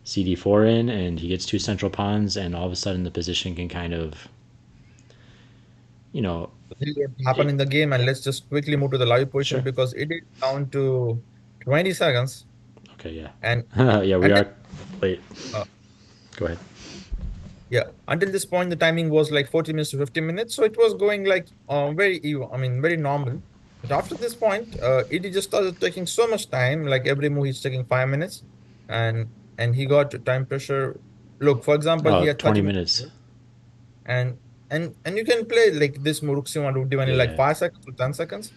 CD4 in and he gets two central pawns, and all of a sudden the position can kind of, you know, This is what happened it, in the game, and let's just quickly move to the live position sure. because it is down to 20 seconds. Okay, And yeah. Yeah, we until are. Wait, uh, go ahead. yeah, until this point, the timing was like 40 minutes to 50 minutes. So it was going like very even, I mean, very normal. But after this point, it just started taking so much time. Like every move, he's taking 5 minutes, and he got time pressure. Look, for example, he Oh, had 20 30 minutes, minutes. and and you can play like this Muruksi one would even in like Yeah. 5 seconds or 10 seconds.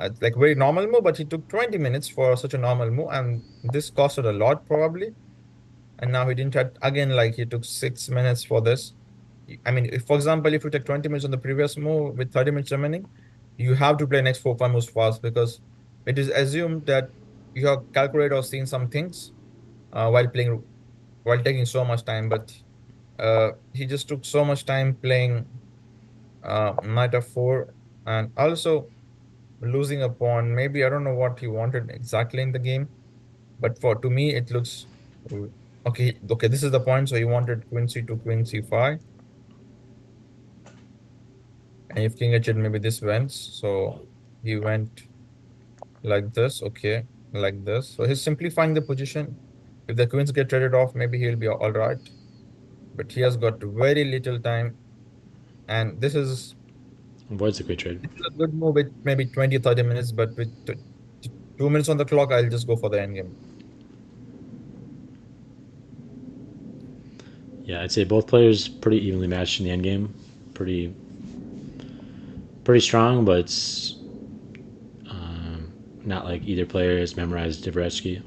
It's like very normal move, but he took 20 minutes for such a normal move, and this costed a lot probably. And now he didn't have, again, like he took 6 minutes for this. I mean, if, for example, if you take 20 minutes on the previous move with 30 minutes remaining, you have to play next 4 5 moves fast because it is assumed that you have calculated or seen some things while playing, while taking so much time. But he just took so much time playing knight f4, and also losing a pawn. Maybe I don't know what he wanted exactly in the game, but for to me it looks uh, okay. Okay, this is the point. So he wanted queen c2, queen c5, and if king h8, maybe this wins. So he went like this. Okay, like this. So he's simplifying the position. If the queens get traded off, maybe he'll be all right. But he has got very little time, and Avoids a quick trade. this is a good move with maybe 20 30 minutes. But with 2 minutes on the clock, I'll just go for the end game. Yeah, I'd say both players pretty evenly matched in the end game. Pretty pretty strong, but it's not like either player has memorized Dvoretsky.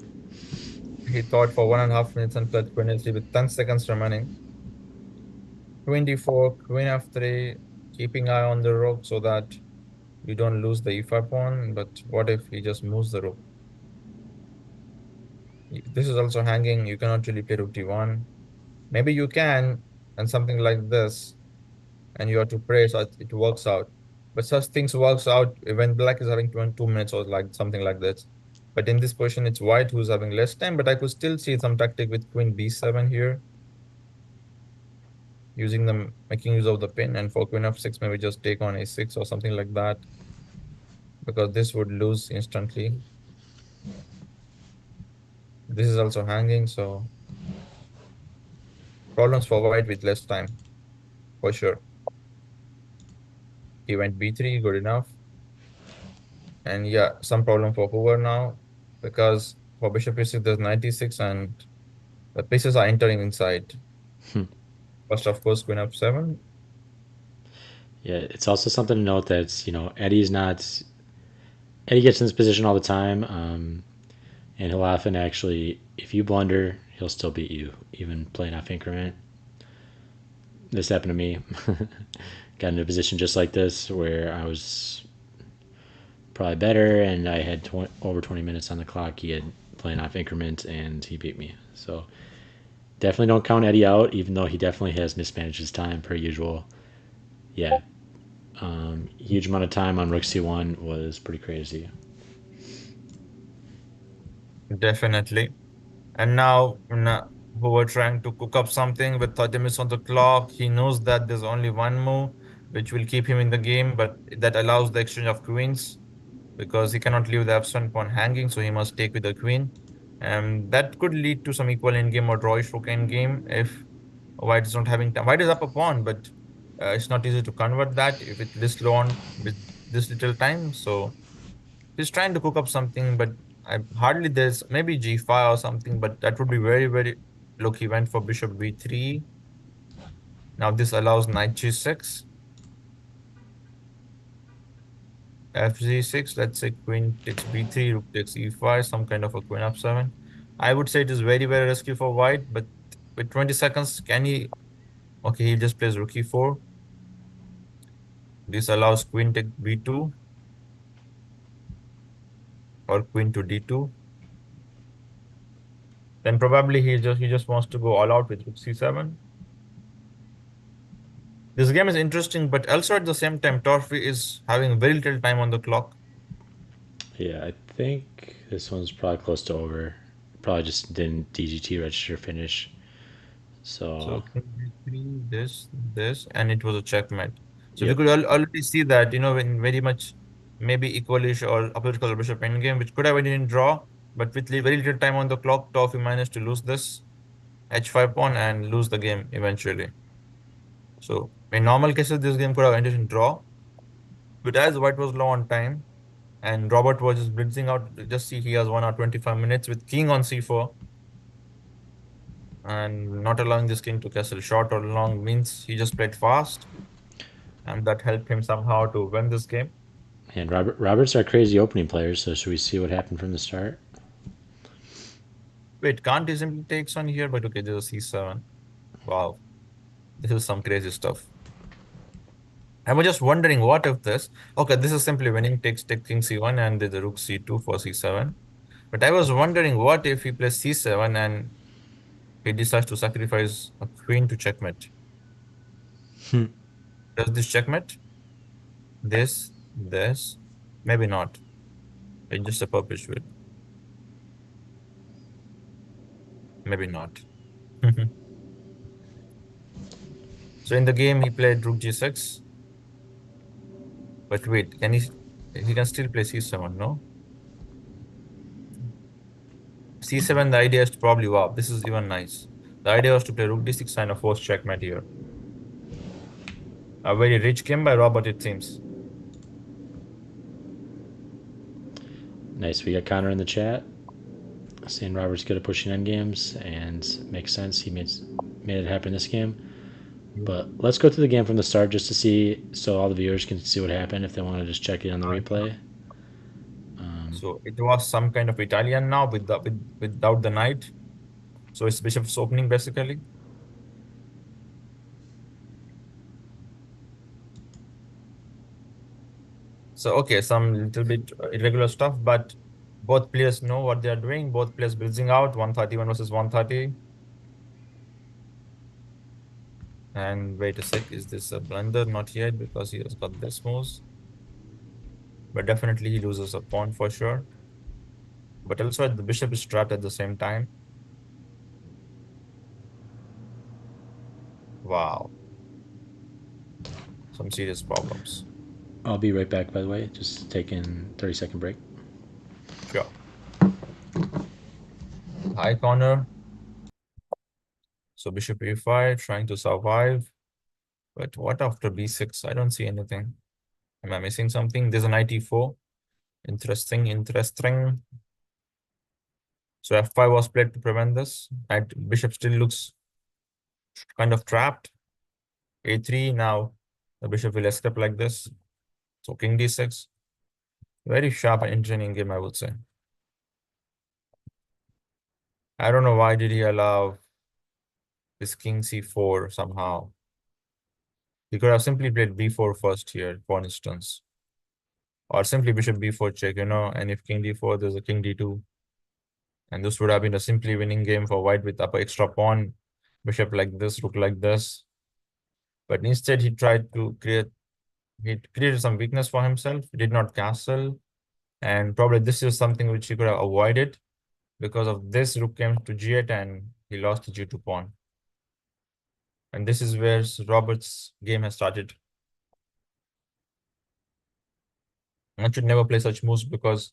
He thought for 1.5 minutes and played queen h3 with 10 seconds remaining. Queen d4, queen f3, keeping eye on the rook so that you don't lose the e5 pawn. But what if he just moves the rook? This is also hanging. You cannot really play rook d1. Maybe you can, and something like this, and you have to pray so it works out. But such things works out when black is having 2 minutes or like something like this. But in this position, it's white who's having less time. But I could still see some tactic with queen b7 here, using them, making use of the pin, and for queen f6, maybe just take on a6 or something like that, because this would lose instantly. This is also hanging, so problems for white with less time, for sure. He went b3, good enough. And yeah, some problem for Hoover now, because for bishop e6, there's 96, and the pieces are entering inside. First, of course, queen f7. Yeah, it's also something to note that Eddie's not Eddie gets in this position all the time, and he'll often actually, if you blunder, he'll still beat you, even playing off increment. This happened to me. Got in a position just like this where I was probably better, and I had over 20 minutes on the clock. He had playing off increment, and he beat me. So definitely don't count Eddie out, even though he definitely has mismanaged his time per usual. Yeah, huge amount of time on Rook C1 was pretty crazy. Definitely. And now Hoover trying to cook up something with 30 minutes on the clock. He knows that there's only one move which will keep him in the game, but that allows the exchange of queens because he cannot leave the f7 pawn hanging, so he must take with the queen. And that could lead to some equal endgame or drawish rook endgame if white is not having time. White is up a pawn, but it's not easy to convert that if it this low on with this little time. So he's trying to cook up something, but I hardly there's maybe g5 or something, but that would be very, very. Look, he went for bishop b3. Now this allows knight g6, fg6. Let's say queen takes b3, rook takes e5, some kind of a queen f7. I would say it is very, very risky for white, but with 20 seconds, can he? Okay, he just plays rook e4. This allows queen take b2 or queen to d2. Then probably he just wants to go all out with rook c7. This game is interesting, but also at the same time, Torfi is having very little time on the clock. Yeah, I think this one's probably close to over. Probably just didn't DGT register finish. So, So king b3, this, and it was a checkmate. So we yep. could already see that, when very much maybe equalish or opposite color bishop endgame, which could have ended in draw, but with very little time on the clock, Torfi managed to lose this h5 pawn and lose the game eventually. So in normal cases, this game could have ended in draw, but as white was low on time, and Robert was just blitzing out. Just see, he has 1 hour 25 minutes with king on c4, and not allowing this king to castle short or long means he just played fast, and that helped him somehow to win this game. And Robert's our crazy opening player, so should we see what happened from the start? Wait, can't he simply takes on here? But okay, there's a c7. Wow, this is some crazy stuff. I was just wondering, what if this? Okay, this is simply winning, takes take king c1 and there's a rook c2 for c7. But I was wondering, what if he plays c7 and he decides to sacrifice a queen to checkmate? Does this checkmate? This, maybe not. It's just a perpetuate. Maybe not. So in the game, he played rook g6. But wait, can he can still play c7, no? c7, the idea is to probably, wow, this is even nice. The idea was to play rook d6 and a forced checkmate here. A very rich game by Robert, it seems. Nice. We got Connor in the chat saying Robert's good at pushing endgames, and makes sense. He made it happen this game. But let's go through the game from the start just to see, so all the viewers can see what happened if they want to just check it on the replay. So it was some kind of Italian now without the knight. So it's bishop's opening basically. So okay, some little bit irregular stuff, but both players know what they are doing. Both players building out 131 versus 130. And wait a sec, is this a blunder? Not yet, because he has got this moves. But definitely he loses a pawn for sure. But also the bishop is trapped at the same time. Wow. Some serious problems. I'll be right back, by the way. Just taking 30-second break. Sure. High corner. So bishop a5, trying to survive. But what after b6? I don't see anything. Am I missing something? There's an knight e4. Interesting. So f5 was played to prevent this. Knight bishop still looks kind of trapped. a3 now. The bishop will escape like this. So king d6. Very sharp and entertaining game, I would say. I don't know why did he allow this king c4 somehow. He could have simply played b4 first here, for instance. Or simply bishop b4 check, and if king d4, there's a king d2. And this would have been a simply winning game for white with upper extra pawn, bishop like this, rook like this. But instead, he created some weakness for himself. He did not castle. And probably this is something which he could have avoided. Because of this, rook came to g8 and he lost the g2 pawn. And this is where Robert's game has started. One should never play such moves because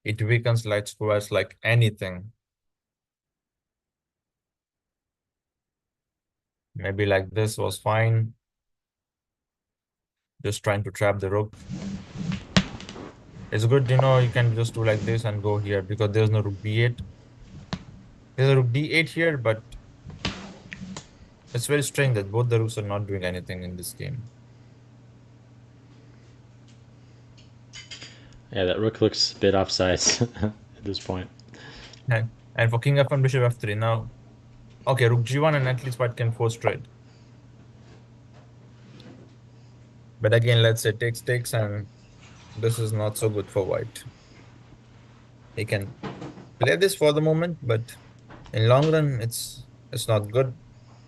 it weakens light squares like anything. Maybe like this was fine. Just trying to trap the rook. It's good, you can just do like this and go here because there's no rook b8. There's a rook d8 here, but it's very strange that both the rooks are not doing anything in this game. Yeah, that rook looks a bit offsides at this point. And for king f1, bishop f3. Now, okay, rook g1 and at least white can force trade. But again, let's say takes, and this is not so good for white. He can play this for the moment, but in long run, it's not good.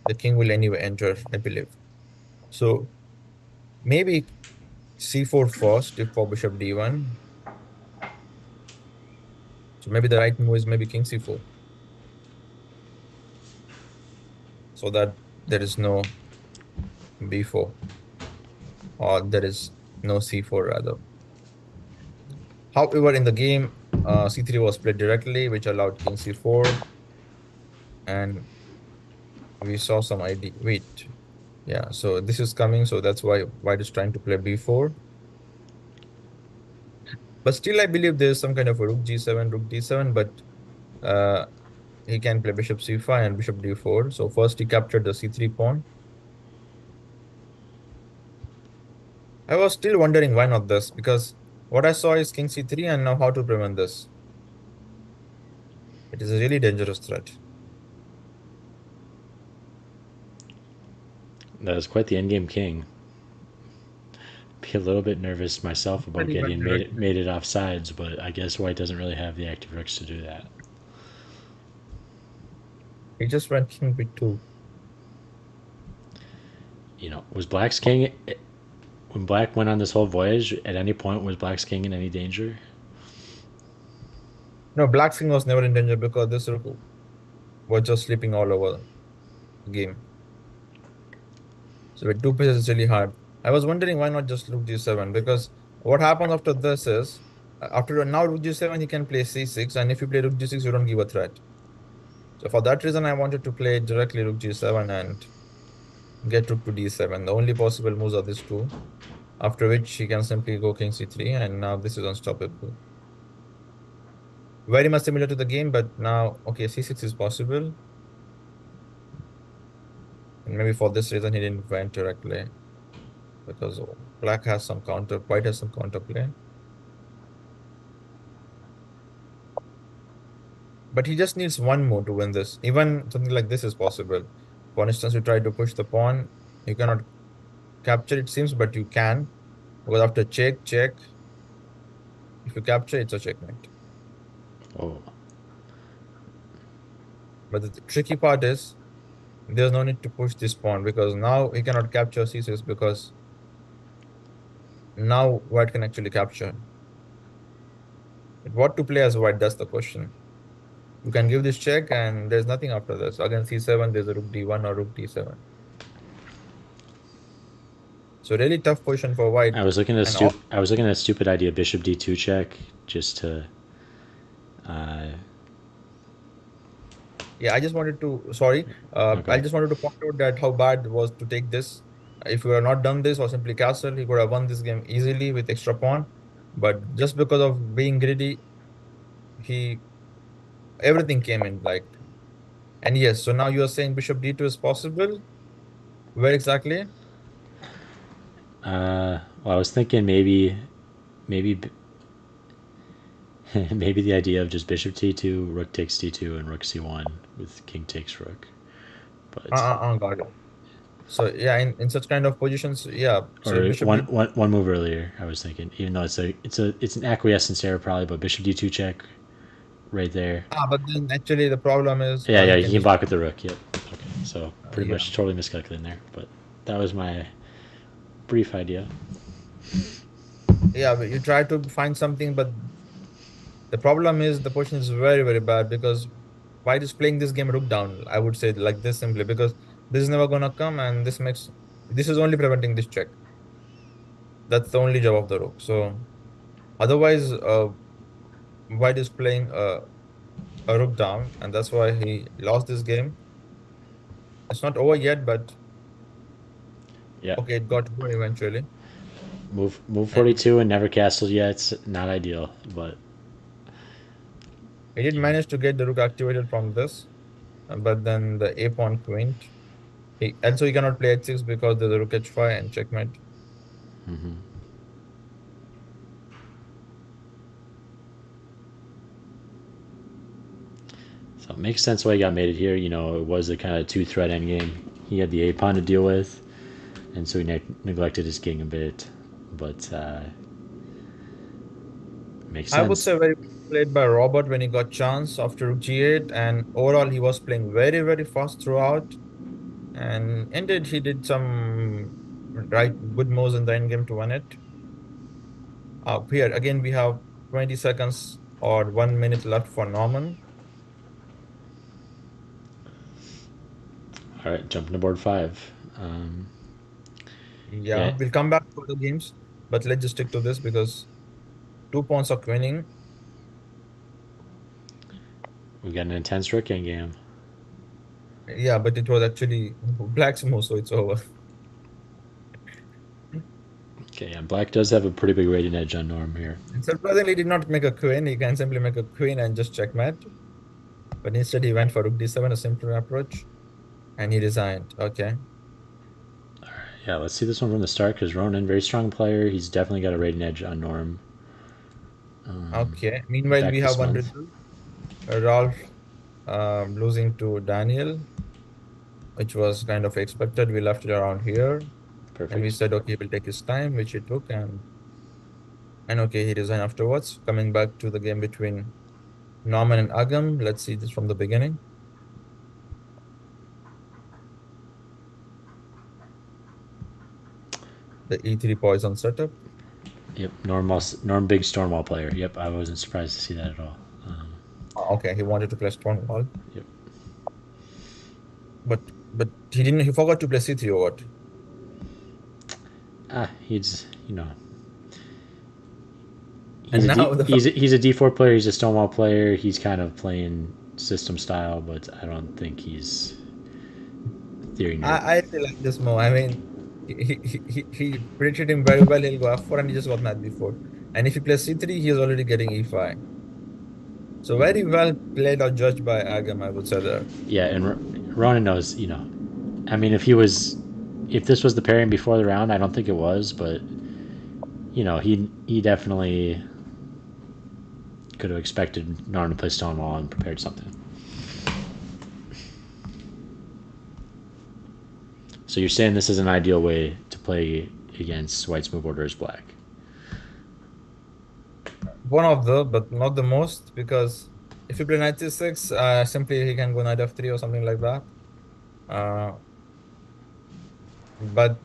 The king will anyway enter, I believe. So maybe c4 first if for bishop d1. So maybe the right move is maybe king c4. So that there is no b4. Or there is no c4 rather. However, in the game, c3 was played directly, which allowed king c4. And we saw some ID. Wait. Yeah, so this is coming. So that's why white is trying to play b4. But still, I believe there's some kind of a rook g7, rook d7. But he can play bishop c5 and bishop d4. So first he captured the c3 pawn. I was still wondering why not this, because what I saw is king c3 and now how to prevent this. It is a really dangerous threat. That is quite the endgame king. Be a little bit nervous myself about Really went getting directly. mated off sides, but I guess white doesn't really have the active rooks to do that. He just went king b2. Was black's king when black went on this whole voyage? At any point, was black's king in any danger? No, black king was never in danger because this rook was just sleeping all over the game. So with two pieces, it's really hard. I was wondering why not just rook g7, because what happens after this is after now rook g7 he can play c6, and if you play rook g6 you don't give a threat. So for that reason I wanted to play directly rook g7 and get rook to d7. The only possible moves are these two. After which he can simply go king c3, and now this is unstoppable. Very much similar to the game, but now okay, c6 is possible, and maybe for this reason he didn't went directly because black has some counter, white has some counter play. But he just needs one move to win this. Even something like this is possible. For instance, you try to push the pawn, you cannot capture it seems, but you can. Because after check, check, if you capture, it's a checkmate. Oh, But the tricky part is there's no need to push this pawn because now he cannot capture c6 because now white can actually capture. But what to play as white, that's the question. You can give this check and there's nothing after this. Again, c7, there's a rook d1 or rook d7. So really tough position for white. And all, I was looking at a stupid idea, bishop d2 check, just to. Uh, yeah, I just wanted to, sorry, okay. I just wanted to point out that how bad it was to take this. If we had not done this or simply castle, he could have won this game easily with extra pawn. But just because of being greedy, he everything came in like. And yes, so now you are saying bishop d2 is possible. Where exactly? Well, I was thinking maybe maybe the idea of just bishop t2, rook takes d2, and rook c1 with king takes rook. But Got it. So yeah, in such kind of positions, yeah. So or bishop d. one move earlier, I was thinking, even though it's an acquiescence error probably, but bishop d2 check right there. But then actually the problem is Yeah, he you can can just block with the rook. Yep. Okay, so pretty yeah. much totally miscalculating there, but that was my brief idea. Yeah, but you try to find something, but the problem is the position is very, very bad because white is playing this game rook down. I would say like this simply because this is never gonna come, and this is only preventing this check. That's the only job of the rook. So otherwise, white is playing a rook down, and that's why he lost this game. It's not over yet, but Yeah, okay, it got over eventually. move And 42 and never castled yet. It's not ideal, but he did you know, manage to get the rook activated from this, but then the a pawn queen. He cannot play h6 because there's a rook h5 and checkmate. so it makes sense why he got mated here. It was a kind of two threat endgame. He had the a pawn to deal with, and so he neglected his king a bit, but makes I would sense. say very well played by Robert when he got chance after rook g8, and overall he was playing very, very fast throughout. And indeed, he did some right good moves in the endgame to win it. Here again, we have 20 seconds or 1 minute left for Norman. All right, jumping to board five. Yeah, Yeah, we'll come back to the games, but let's just stick to this because 2 pawns are winning. we got an intense rook endgame. Yeah, but it was actually black's move, so it's over. Okay, yeah, black does have a pretty big rating edge on Norm here. And surprisingly, he did not make a queen. He can simply make a queen and just checkmate. But instead, he went for rook d7, a simpler approach, and he resigned. Okay. Yeah, let's see this one from the start because Ronan, very strong player. He's definitely got a rating edge on Norm Okay. Meanwhile, back we have this one month. result. Ralph. losing to Daniel, which was kind of expected. We left it around here, and we Perfect. said, okay, we'll take his time, which he took, and okay, he resigned afterwards. Coming back to the game between Norman and Agam, let's see this from the beginning. The E3 poison setup. Yep. Norm big Stonewall player. Yep. I wasn't surprised to see that at all. Okay, he wanted to play Stonewall, Yep. but he didn't. He forgot to play C3 or what? He's And now the He's a D4 player. He's a Stonewall player. He's kind of playing system style, but I don't think he's theory nerd. I really like this move. I mean, he predicted him very well. He'll go F4 and he just got knight B4. And if he plays C3, he is already getting E5. So very well played or judged by Agam, I would say there. Yeah, and Ronan knows. I mean, if this was the pairing before the round, I don't think it was, but he definitely could have expected Norman to play Stonewall and prepared something. So you're saying this is an ideal way to play against White's move order is black. One of the, but not the most, because if you play knight C6, simply he can go knight F3 or something like that. Uh, but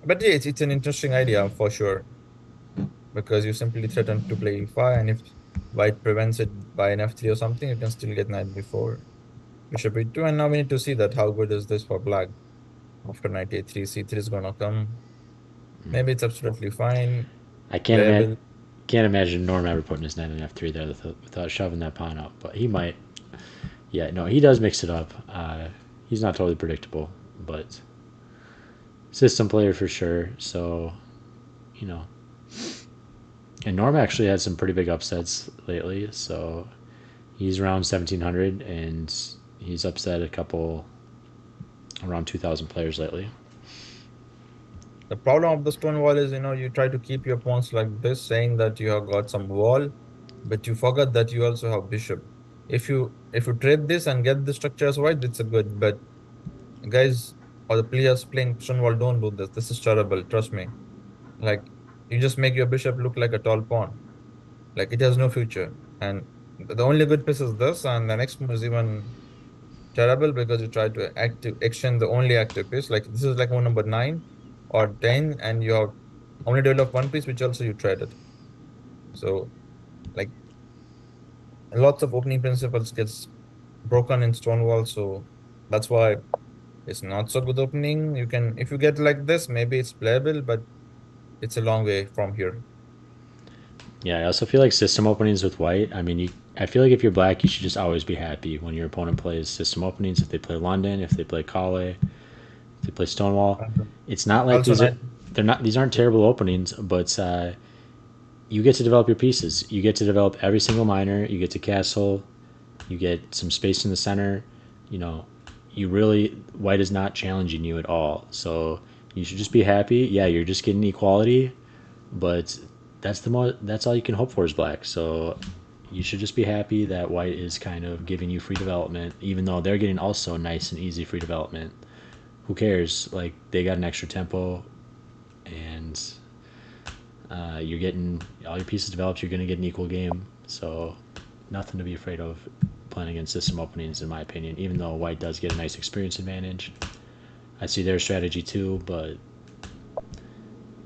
but yeah, it's an interesting idea for sure, because you simply threaten to play E5, and if White prevents it by an F3 or something, you can still get knight before bishop E2. And now we need to see that how good is this for black after knight A3. C3 is gonna come. Maybe it's absolutely fine, I playable. can't imagine Norm ever putting his knight in F3 there without shoving that pawn out, but he might. Yeah, no, he does mix it up. He's not totally predictable, but system player for sure. So, you know, and Norm actually had some pretty big upsets lately. So he's around 1,700, and he's upset a couple around 2,000 players lately. The problem of the stone wall is, you try to keep your pawns like this, saying that you have got some wall, but you forget that you also have bishop. If you trade this and get the structure as white, it's a good. But guys, or the players playing stone wall, don't do this. This is terrible. Trust me. Like, you just make your bishop look like a tall pawn. Like, it has no future. And the only good piece is this, and the next move is even terrible because you try to exchange the only active piece. Like, this is like move number 9 or 10, and you have only developed one piece, which also you traded. So, like, lots of opening principles gets broken in Stonewall. So that's why it's not so good opening. You can, if you get like this, maybe it's playable, but it's a long way from here. Yeah, I also feel like system openings with White. I mean, I feel like if you're black, you should just always be happy when your opponent plays system openings. If they play London, if they play Calais, if they play Stonewall, And it's not like also, these aren't terrible openings, but you get to develop your pieces. You get to develop every single miner. You get to castle. You get some space in the center. You know, White is not challenging you at all. So you should just be happy. Yeah, you're just getting equality, but that's all you can hope for is black. So you should just be happy that White is kind of giving you free development, even though they're getting also nice and easy free development. Who cares? Like, they got an extra tempo, and you're getting all your pieces developed. You're going to get an equal game. So nothing to be afraid of playing against system openings, in my opinion. Even though White does get a nice experience advantage, I see their strategy too, but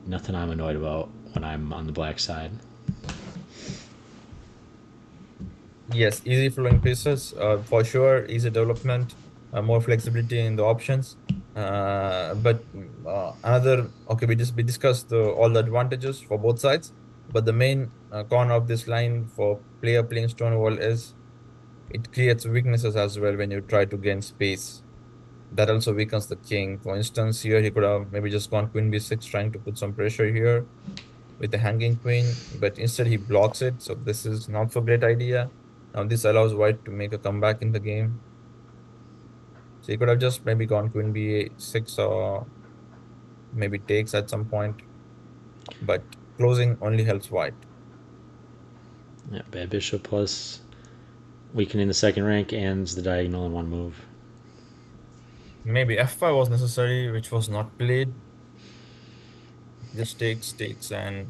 nothing I'm annoyed about when I'm on the black side. yes, easy flowing pieces, for sure, easy development, more flexibility in the options. But another, okay, we discussed all the advantages for both sides, but the main con of this line for player playing Stonewall is it creates weaknesses as well when you try to gain space. That also weakens the king. For instance, here he could have maybe just gone queen b6, trying to put some pressure here with the hanging queen, but instead he blocks it. So this is not so great idea. Now this allows white to make a comeback in the game. So he could have just maybe gone queen b6 or maybe takes at some point, but closing only helps white. Yeah, bad bishop plus weakening the second rank and the diagonal in one move. Maybe f5 was necessary, which was not played. Just takes, and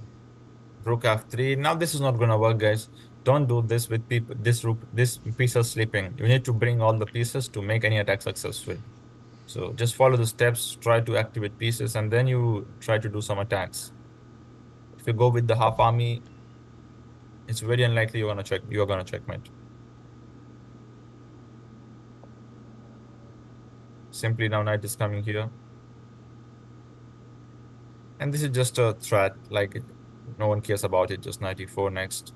rook f3. Now this is not gonna work, guys. Don't do this with people. This piece is sleeping. You need to bring all the pieces to make any attack successful. So just follow the steps, try to activate pieces, and then you try to do some attacks. If you go with the half army, it's very unlikely you're gonna checkmate. Simply now knight is coming here. And this is just a threat, like no one cares about it, just knight e4 next.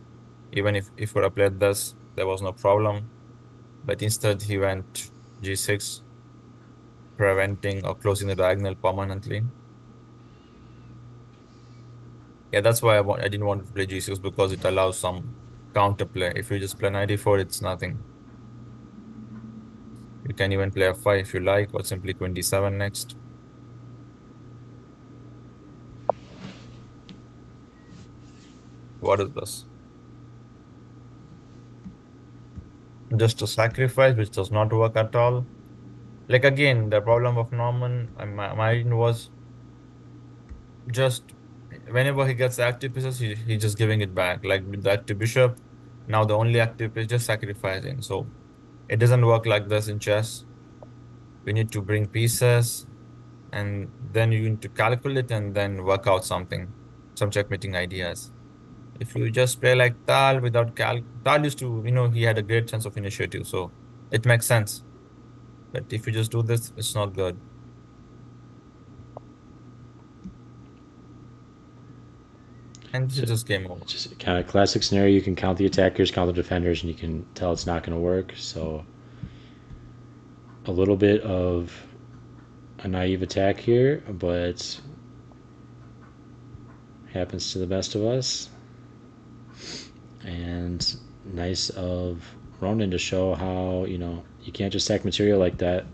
Even if would have played this, there was no problem. But instead he went g6, preventing or closing the diagonal permanently. Yeah, that's why I didn't want to play g6, because it allows some counterplay. If you just play knight e4, it's nothing. You can even play f5 if you like, or simply 27 next. What is this? Just a sacrifice, which does not work at all. Like again, the problem of Norman and mine was just whenever he gets active pieces, he's just giving it back. Like with the active bishop, now the only active is just sacrificing. So it doesn't work like this in chess. We need to bring pieces, and then you need to calculate and then work out something, some checkmating ideas. If you just play like Tal without Tal used to, he had a great sense of initiative, so it makes sense. But if you just do this, it's not good. And this So is just game over. just kind of classic scenario. You can count the attackers, count the defenders, and you can tell it's not going to work. So a little bit of a naive attack here, but happens to the best of us. And nice of Ronan to show how, you can't just stack material like that.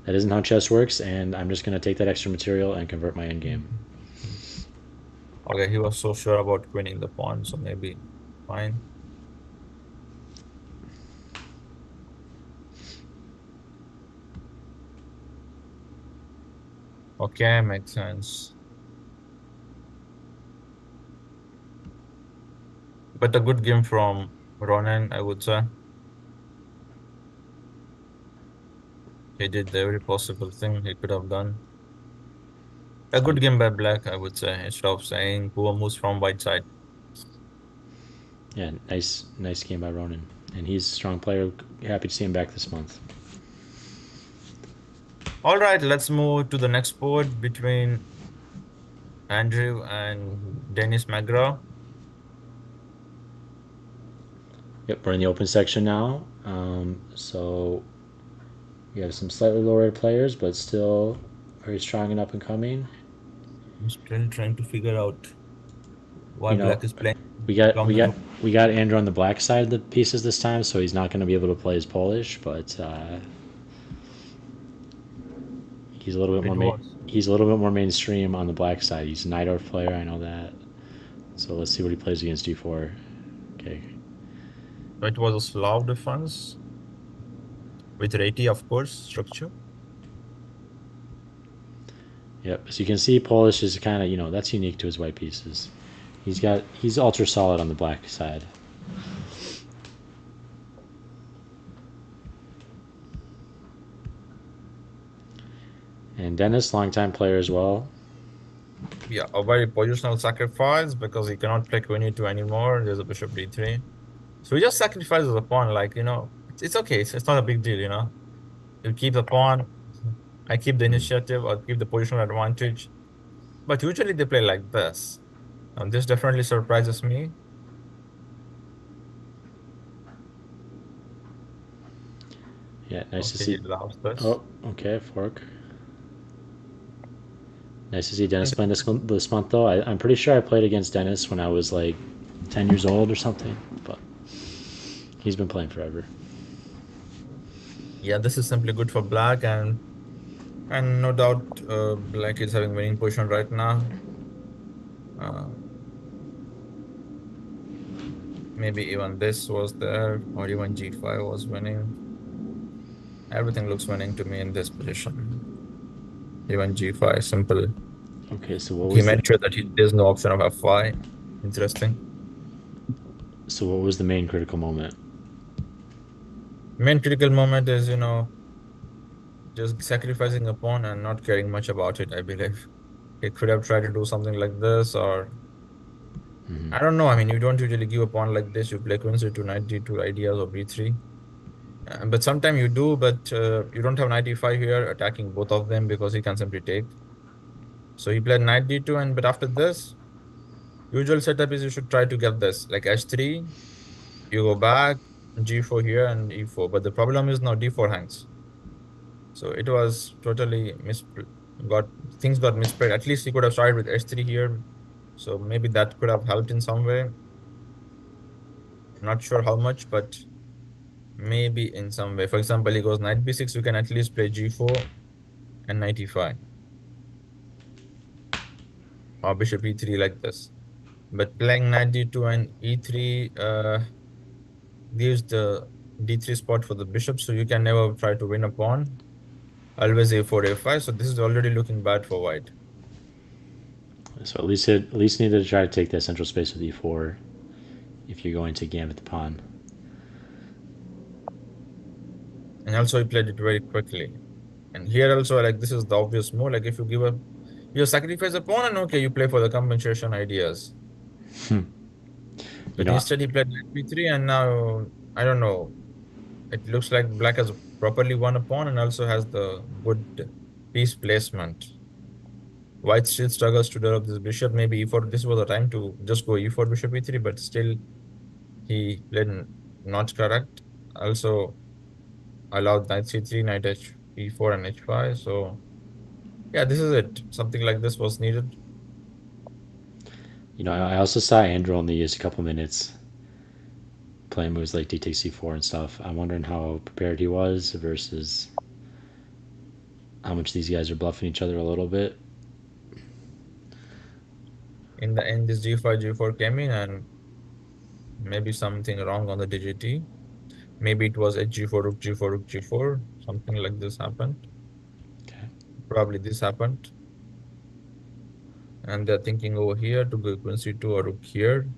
That isn't how chess works, and I'm just going to take that extra material and convert my endgame. Okay, he was so sure about winning the pawn, so maybe fine. Okay, makes sense. But a good game from Ronan, I would say. He did every possible thing he could have done. A good game by Black, I would say, instead of saying poor moves from white side. Yeah, nice game by Ronan. And he's a strong player. Happy to see him back this month. All right, let's move to the next board between Andrew and Dennis McGraw. Yep, we're in the open section now. So we have some slightly lower players, but still very strong and up and coming. I'm still trying to figure out why You know, Black is playing we got we got dominant. we got Andrew on the black side of the pieces this time, so he's not going to be able to play as Polish, but he's a little bit It more was. he's a little bit more mainstream on the black side. He's a Najdorf player, I know that. So let's see what he plays against d4. Okay. It was a Slav defense with Reti, of course, structure. Yep. So you can see Polish is kind of, that's unique to his white pieces. He's ultra solid on the black side. And Dennis, longtime player as well. Yeah, a very positional sacrifice because he cannot play queen e2 anymore. There's a bishop d3. So he just sacrifices the pawn, like, it's okay. It's not a big deal, You keep the pawn, I keep the initiative, I'll keep the positional advantage. But usually they play like this. And this definitely surprises me. Yeah, nice to Okay, he see. loves this. Oh, okay, fork. Nice to see Dennis playing this month, though. I'm pretty sure I played against Dennis when I was like 10 years old or something, but he's been playing forever. Yeah, this is simply good for Black, and no doubt Black is having winning position right now. Uh, Maybe even this was there, or even G5 was winning. Everything looks winning to me in this position. Even G5, simple. Okay, so what He was the made sure that there's no option of F5. Interesting. main critical moment? Main critical moment is, just sacrificing a pawn and not caring much about it, I believe. He could have tried to do something like this, or I don't know. I mean, you don't usually give a pawn like this. You play queen c2, knight d2 ideas or b3. But sometimes you do, but you don't have knight e5 here attacking both of them because he can simply take. So he played knight d2, and but after this, usual setup is you should try to get this like h3. You go back, g4 here and e4. But the problem is now d4 hangs. So it was totally got things got misplayed. At least he could have started with h3 here. So maybe that could have helped in some way. Not sure how much, but maybe in some way. For example, he goes knight b6, you can at least play g4 and knight e5 or bishop e3 like this. But playing knight d2 and e3 gives the d3 spot for the bishop, so you can never try to win a pawn. Always a4, a5. So this is already looking bad for white. So at least needed to try to take that central space with e4 if you're going to gambit the pawn. And also he played it very quickly. And here also, like this is the obvious move. Like if you give up, you sacrifice a pawn, and okay, you play for the compensation ideas. You But know, instead he played knight b3, and now I don't know. It looks like black has properly won a pawn and also has the good piece placement. White still struggles to develop this bishop. Maybe e4. This was the time to just go e4 bishop e3, but still he played not correct. Also allowed knight c3, knight h e4 and h5. So yeah, this is it. Something like this was needed. I also saw Andrew only use a couple minutes playing moves like d takes c4 and stuff. I'm wondering how prepared he was versus how much these guys are bluffing each other a little bit. In the end, this g5, g4 came in, and maybe something wrong on the DGT. Maybe it was h4, rook g4, rook g4. Something like this happened. Okay. Probably this happened. And they're thinking over here to go queen c2 or rook here.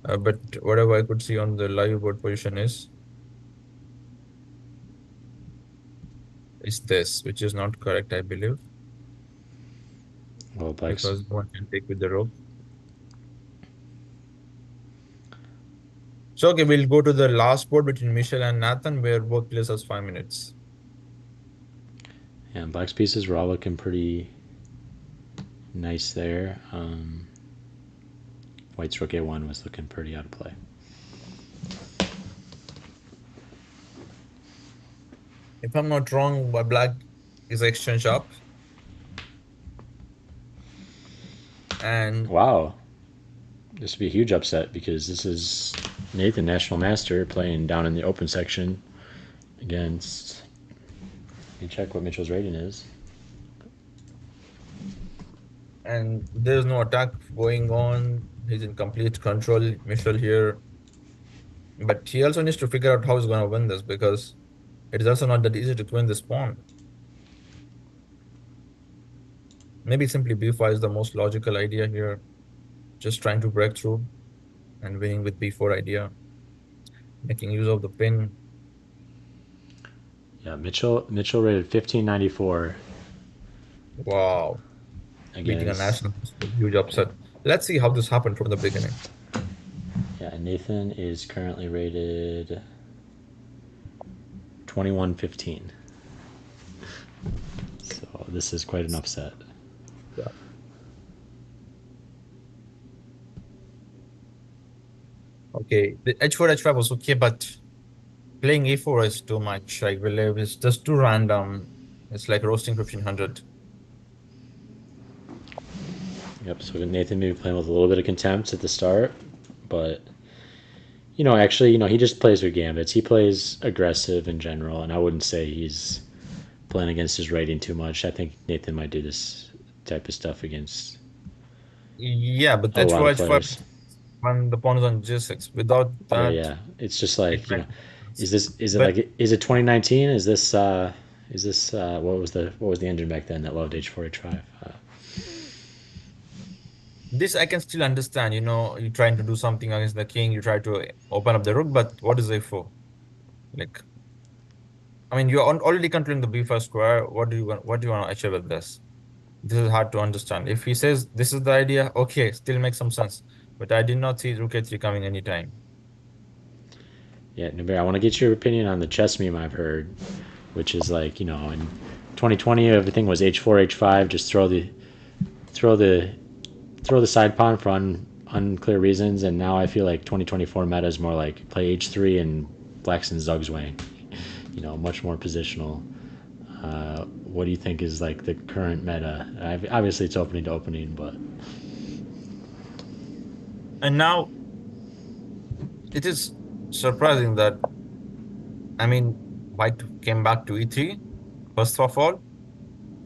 But whatever I could see on the live board position is this, which is not correct, I believe, Well, black's because one can take with the rook. So okay, we'll go to the last board between Michelle and Nathan, where both players has 5 minutes. and black's pieces were all looking pretty nice there. White's rook a1 was looking pretty out of play. If I'm not wrong, black is exchange up. And Wow, this would be a huge upset because this is Nathan, national master, playing down in the open section against. Let me check what Mitchell's rating is. there's no attack going on. He's in complete control, Michelle here. But he also needs to figure out how he's going to win this, because it is also not that easy to win this pawn. Maybe simply b5 is the most logical idea here. Just trying to break through and winning with b4 idea, making use of the pin. Yeah, Mitchell rated 1594 Wow, beating a against. national, huge upset. Let's see how this happened from the beginning. Yeah, Nathan is currently rated 2115. So this is quite an upset. Yeah. Okay, the h4, h5 was okay, but playing e4 is too much. I believe it's just too random. It's like roasting 1500. Yep, so Nathan maybe playing with a little bit of contempt at the start, but actually, he just plays with gambits. He plays aggressive in general, and I wouldn't say he's playing against his rating too much. I think Nathan might do this type of stuff against Yeah, but a lot h4, of h5 players. when the pawn is on G6. Without Yeah, that, yeah. It's just it like, makes no sense. is it But like, is it 2019? Is this what was the engine back then that loved H4 H5? this I can still understand. You're trying to do something against the king. You try to open up the rook, but what is A4? Like, I mean, you're already controlling the B5 square. What do you want to achieve with this? This is hard to understand. If he says this is the idea, okay, still makes some sense. But I did not see rook A3 coming anytime. Yeah, Nubair, I want to get your opinion on the chess meme I've heard, which is like, in 2020 everything was H4 H5, just throw the throw the side pawn for unclear reasons, and now I feel like 2024 meta is more like play H3 and Black's and Zug's way. Much more positional. What do you think is like the current meta? Obviously, it's opening to opening, but And now it is surprising that, I mean, white came back to E3, first of all,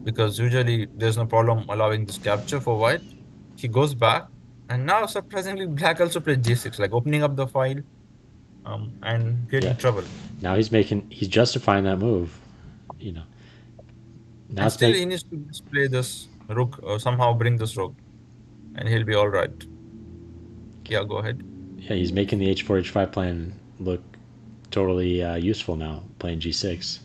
because usually there's no problem allowing this capture for white. He goes back, and now surprisingly, black also played G6, like opening up the file and yeah, creating trouble. now he's justifying that move. You know, now And it's still, make he needs to display this rook or somehow bring this rook, and he'll be all right. Yeah, go ahead. yeah, he's making the H4 H5 plan look totally useful now, playing G6.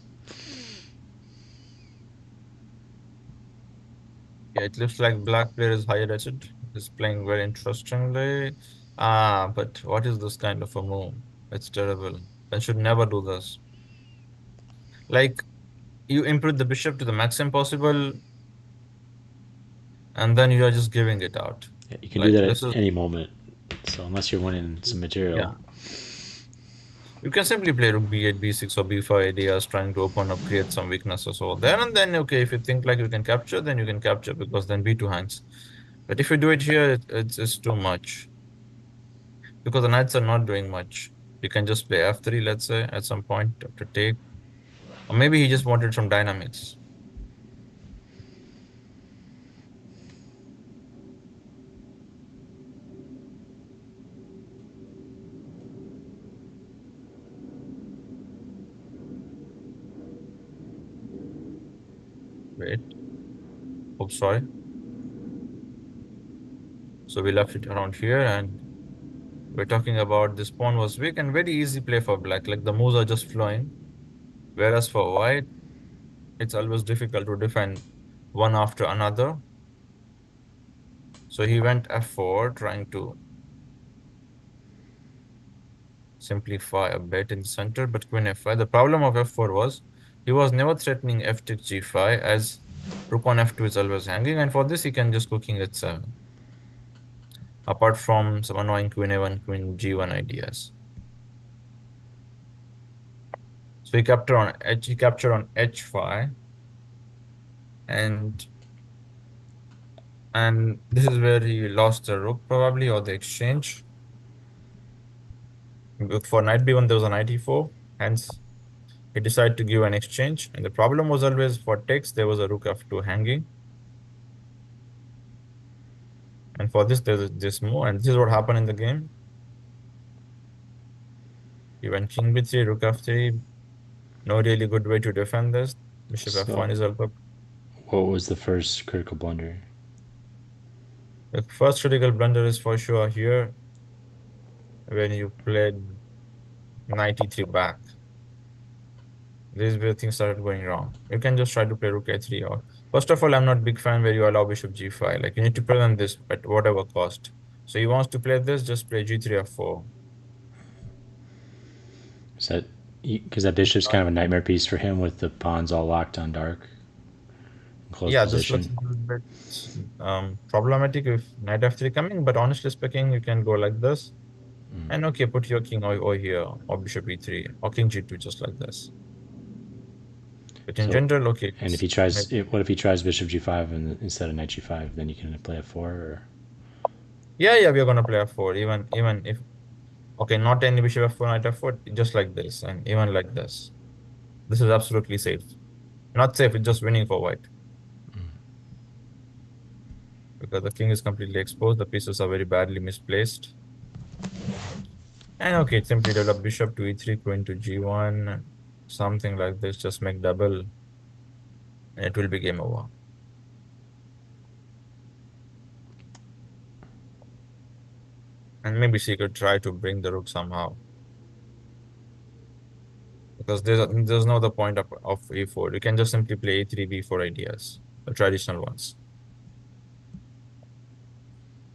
Yeah, it looks like black player is higher rated. Is playing very interestingly. But what is this kind of a move? It's terrible. I should never do this. Like, you improve the bishop to the maximum possible, and then you are just giving it out. Yeah, you can do Like, that at this is, any moment. So unless you're winning some yeah. material, You can simply play rook b8, b6, or b5 ideas, trying to open up, create some weaknesses over there. And then, okay, if you think like you can capture, then you can capture because then b2 hangs. But if you do it here, it's too much because the knights are not doing much. You can just play f3, let's say, at some point to take. Or maybe he just wanted some dynamics. Wait, oops, sorry. So we left it around here and we're talking about this pawn was weak and very easy play for black. Like the moves are just flowing. Whereas for white, it's always difficult to defend one after another. So he went f4, trying to simplify a bit in the center, but queen f5. The problem of f4 was he was never threatening f takes g5 as rook on f2 is always hanging, and for this he can just go king h7. Apart from some annoying queen a1, queen g1 ideas. So he captured on h5, and this is where he lost the rook probably or the exchange. For knight b1 there was a knight e4, hence he decided to give an exchange. And the problem was always for takes there was a rook f2 hanging. And for this there's this move, and this is what happened in the game. He went king b3, rook f3. No really good way to defend this. Bishop so f1 is also what was the first critical blunder? the first critical blunder is for sure here when you played knight e3 back. This is where things started going wrong. You can just try to play rook a3 or first of all, I'm not big fan where you allow bishop g5. Like you need to prevent this at whatever cost. So he wants to play this, just play g3 f4. Is that because that bishop's kind of a nightmare piece for him with the pawns all locked on dark, closed Yeah, this looks position? a little bit problematic if knight f3 coming, but honestly speaking, you can go like this. And okay, put your king over here, or bishop e3, or king g2, just like this. But in So, general, okay, and if just he tries, what if he tries bishop g5 instead of knight g5? Then you can play f4, or yeah, we are gonna play f4, even if okay, not any bishop f4, knight f4, just like this, and even like this. This is absolutely safe. Not safe, it's just winning for white. Because the king is completely exposed, the pieces are very badly misplaced. And okay, simply develop bishop to e3, queen to g1, something like this. Just make double, and it will be game over. And maybe she could try to bring the rook somehow. Because there's no other point of e4. You can just simply play a3, b4 ideas, the traditional ones.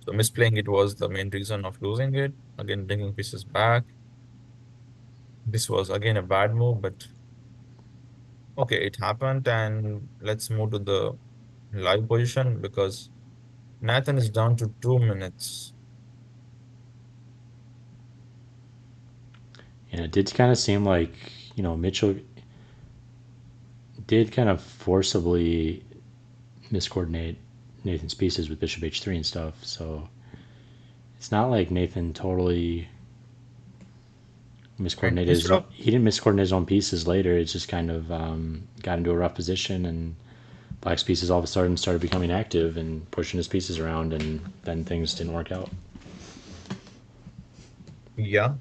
So misplaying it was the main reason of losing it. Again, bringing pieces back. This was again a bad move, but okay, it happened. And let's move to the live position because Nathan is down to 2 minutes. And it did kind of seem like, Mitchell did kind of forcibly miscoordinate Nathan's pieces with bishop h3 and stuff. So it's not like Nathan totally And miscoordinated his instead own, of he didn't miscoordinate his own pieces later. It just kind of got into a rough position, and Black's pieces all of a sudden started becoming active and pushing his pieces around, and then things didn't work out. yeah.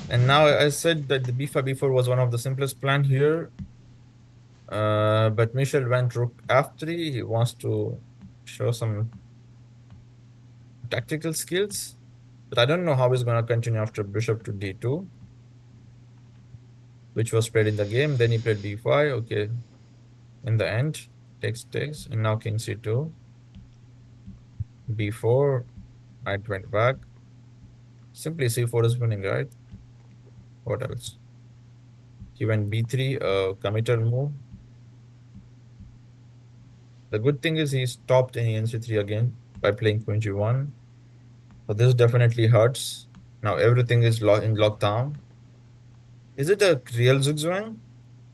And now I said that the b5 b4 was one of the simplest plan here. But Michel went rook f3. He wants to show some tactical skills. But I don't know how he's going to continue after bishop to d2, which was played in the game. Then he played b5. Okay. In the end, takes. And now king c2, b4. Knight went back. Simply c4 is winning, right? What else? He went b3, a committal move. The good thing is he stopped any nc3 again by playing queen g1. So this definitely hurts. Now everything is in lockdown. Is it a real zugzwang?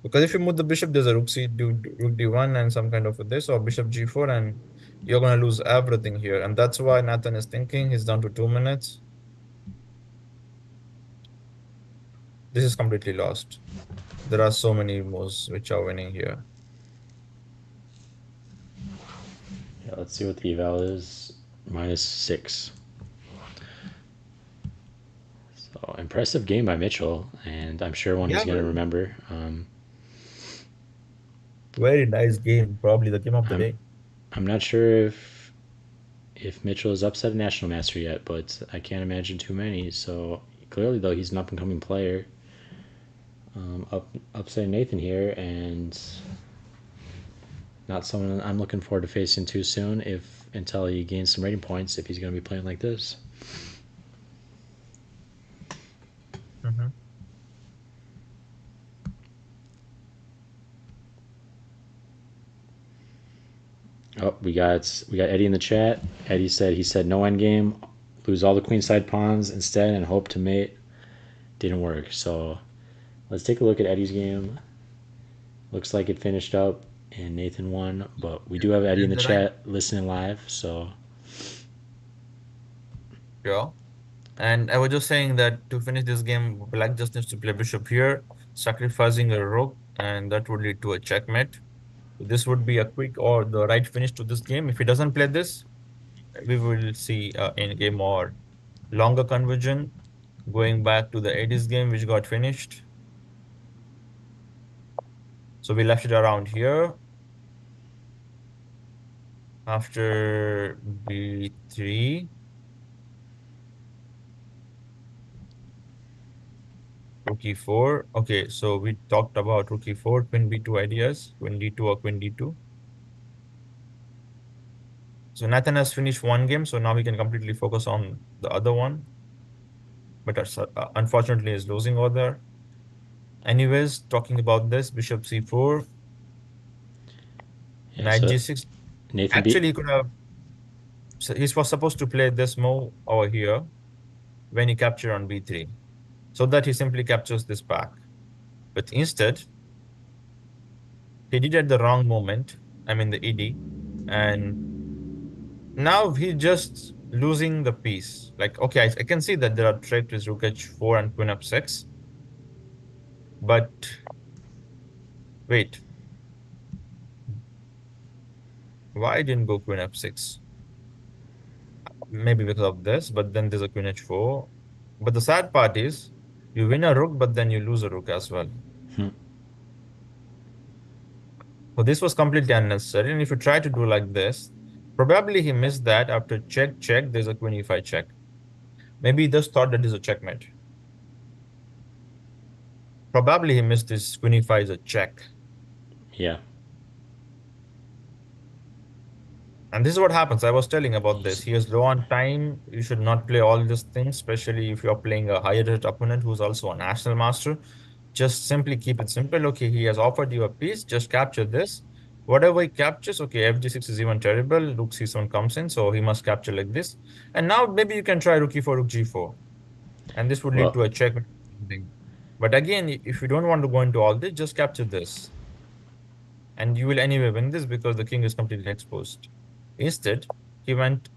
Because if you move the bishop, there's a rook d1 and some kind of a this, or bishop g4, and you're going to lose everything here. And that's why Nathan is thinking he's down to 2 minutes. This is completely lost. There are so many moves which are winning here. Yeah, let's see what the eval is. -6. So impressive game by Mitchell, and I'm sure one he's Yeah, going to very, remember. very nice game. Probably the game of the I'm day. I'm not sure if Mitchell is upset a national master yet, but I can't imagine too many. So clearly, though, he's an up and coming player. Upsetting Nathan here, and not someone I'm looking forward to facing too soon. If until he gains some rating points, if he's going to be playing like this. Mhm. Oh, we got Eddie in the chat. Eddie said he said no end game, lose all the queenside pawns instead, and hope to mate. Didn't work. So let's take a look at Eddie's game. Looks like it finished up and Nathan won, but we do have Eddie in And the the right, chat listening live. So yeah. And I was just saying that to finish this game, Black just needs to play bishop here, sacrificing a rook, and that would lead to a checkmate. This would be a quick or the right finish to this game. If he doesn't play this, we will see in game or longer conversion going back to the 80s game, which got finished. So we left it around here after b3, rook e4. Okay, so we talked about rook e4, queen b2 ideas, queen d2 or queen d2. So Nathan has finished one game, so now we can completely focus on the other one. But unfortunately, is losing over there. Anyways, talking about this, bishop c4, yeah, knight so g6. Nathan Actually, beat. he could have. So he was supposed to play this move over here when he captured on b3, so that he simply captures this back. But instead, he did at the wrong moment. I mean the ED, and now he's just losing the piece. Like, okay, I can see that there are threat with rook h4 and queen f6, but wait, why didn't go queen f6? Maybe because of this, but then there's a queen h4. But the sad part is you win a rook, but then you lose a rook as well. Hmm. So this was completely unnecessary. And if you try to do like this, probably he missed that after check, check, there's a queen e5 check. Maybe he just thought that is a checkmate. Probably he missed this queen e5 is a check. Yeah. And this is what happens. I was telling about this. He's, He is low on time. You should not play all these things, especially if you're playing a higher rated opponent who's also a national master. Just simply keep it simple. Okay, he has offered you a piece. Just capture this. Whatever he captures, okay, fg6 is even terrible. Rook c7 comes in, so he must capture like this. And now maybe you can try rook e4, rook g4. And this would lead well, to a check. But again, if you don't want to go into all this, just capture this. And you will anyway win this because the king is completely exposed. Instead, he went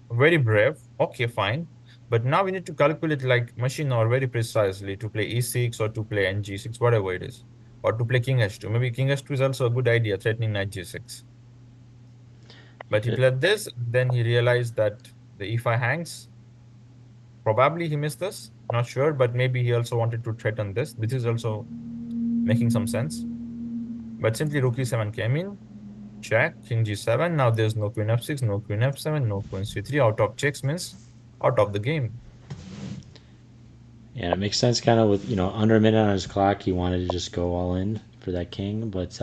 very brave. Okay, fine. But now we need to calculate like machine or very precisely to play e6 or to play ng6, whatever it is. Or to play king h2. Maybe king h2 is also a good idea, threatening knight g6. But he played this, then he realized that the e5 hangs. Probably he missed this, not sure, but maybe he also wanted to threaten this. This is also making some sense. But simply rook e7 came in, check, king g7. Now there's no queen f6, no queen f7, no queen c3. Out of checks means out of the game. yeah, it makes sense kind of with, under a minute on his clock, he wanted to just go all in for that king. But,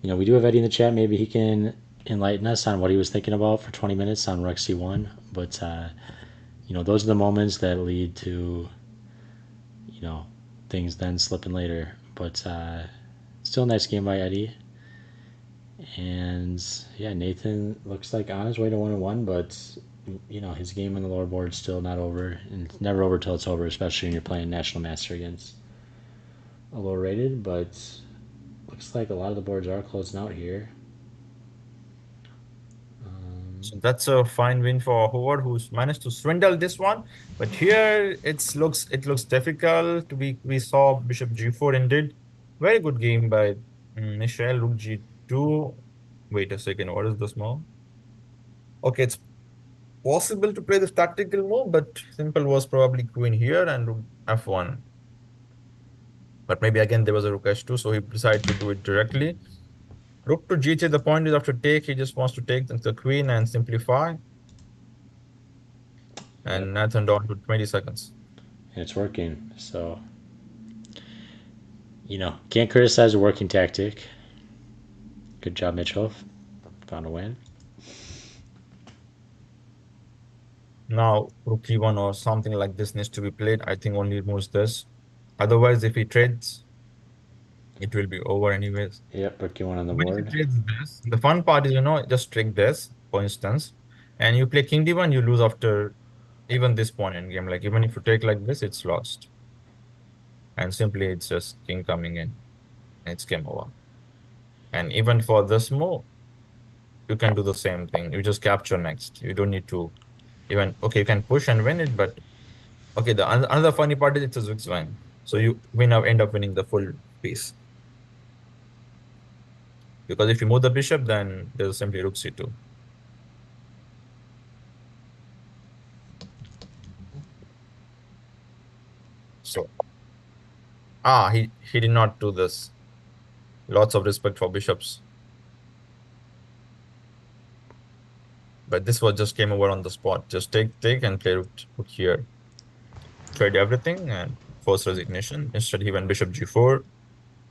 we do have Eddie in the chat. Maybe he can enlighten us on what he was thinking about for 20 minutes on Rook C1. But, those are the moments that lead to, you know, things then slipping later. But still a nice game by Eddie. And yeah, Nathan looks like on his way to 1-1, but his game on the lower board is still not over, and it's never over till it's over, especially when you're playing National Master against a lower rated. But looks like a lot of the boards are closing out here. So that's a fine win for Howard, who's managed to swindle this one. But here it looks difficult. We saw Bishop G4 indeed. Very good game by Michelle. Rook G2. Wait a second. What is this move? Okay, it's possible to play this tactical move, but simple was probably queen here and rook F1. But maybe again there was a rook H2, so he decided to do it directly. Rook to G3. The point is after take, he just wants to take the queen and simplify. Yep, And Nathan down to 20 seconds. and it's working. So can't criticize a working tactic. Good job, Mitchell. Found a win. Now, rook e1 or something like this needs to be played. I think only moves this. Otherwise, if he trades, it will be over anyways. Yep, rook one on the Even if he board. trades this, the fun part is, just trick this, for instance, and you play king d1, you lose after even this pawn in game. Like, even if you take like this, it's lost. And simply, it's just king coming in. And it's game over. And even for this move, you can do the same thing. You just capture next. You don't need to even, okay, you can push and win it, but okay, the another funny part is it's a Zugzwang. So you end up winning the full piece. Because if you move the bishop, then there's simply rook c2. So he did not do this. Lots of respect for bishops. But this was just came over on the spot. Just take and play rook here. Tried everything and forced resignation. Instead, he went bishop g4.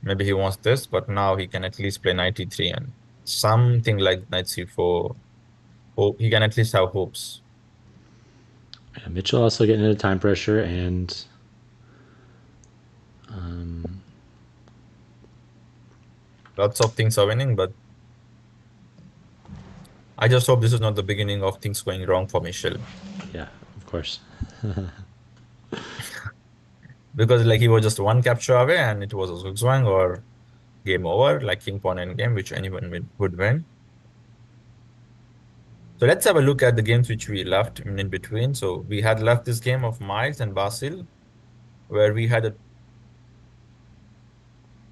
Maybe he wants this, but now he can at least play knight e3 and something like knight c4. Hope he can at least have hopes. Yeah, Mitchell also getting into time pressure, and Lots of things are winning, but I just hope this is not the beginning of things going wrong for Michel. yeah, of course. Because like he was just one capture away and it was a Zugzwang or game over, like king pawn endgame, which anyone would win. So let's have a look at the games which we left in between. So we had left this game of Miles and Basil, where we had a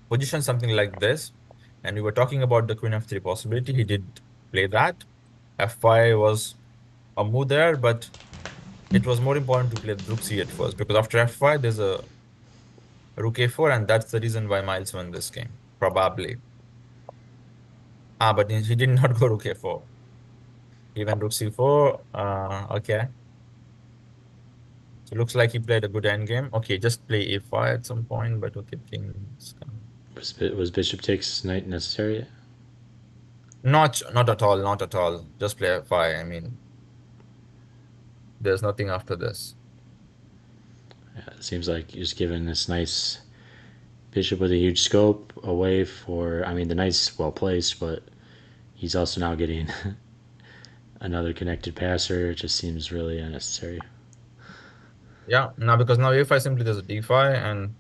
position something like this. And we were talking about the queen f3 possibility. He did play that. F5 was a move there, but it was more important to play rook c8 first because after f5 there's a rook a4, and that's the reason why Miles won this game, probably. But he did not go rook a4. He went rook c4. Okay. So looks like he played a good endgame. Okay, just play a5 at some point, but okay, king's coming. Was bishop takes knight necessary? Not at all, not at all. Just play f5. I mean, there's nothing after this. Yeah, it seems like you're just giving this nice bishop with a huge scope away for. I mean, the knight's well placed, but he's also now getting another connected passer. It just seems really unnecessary. Yeah, now because now a5 simply there's a d5, and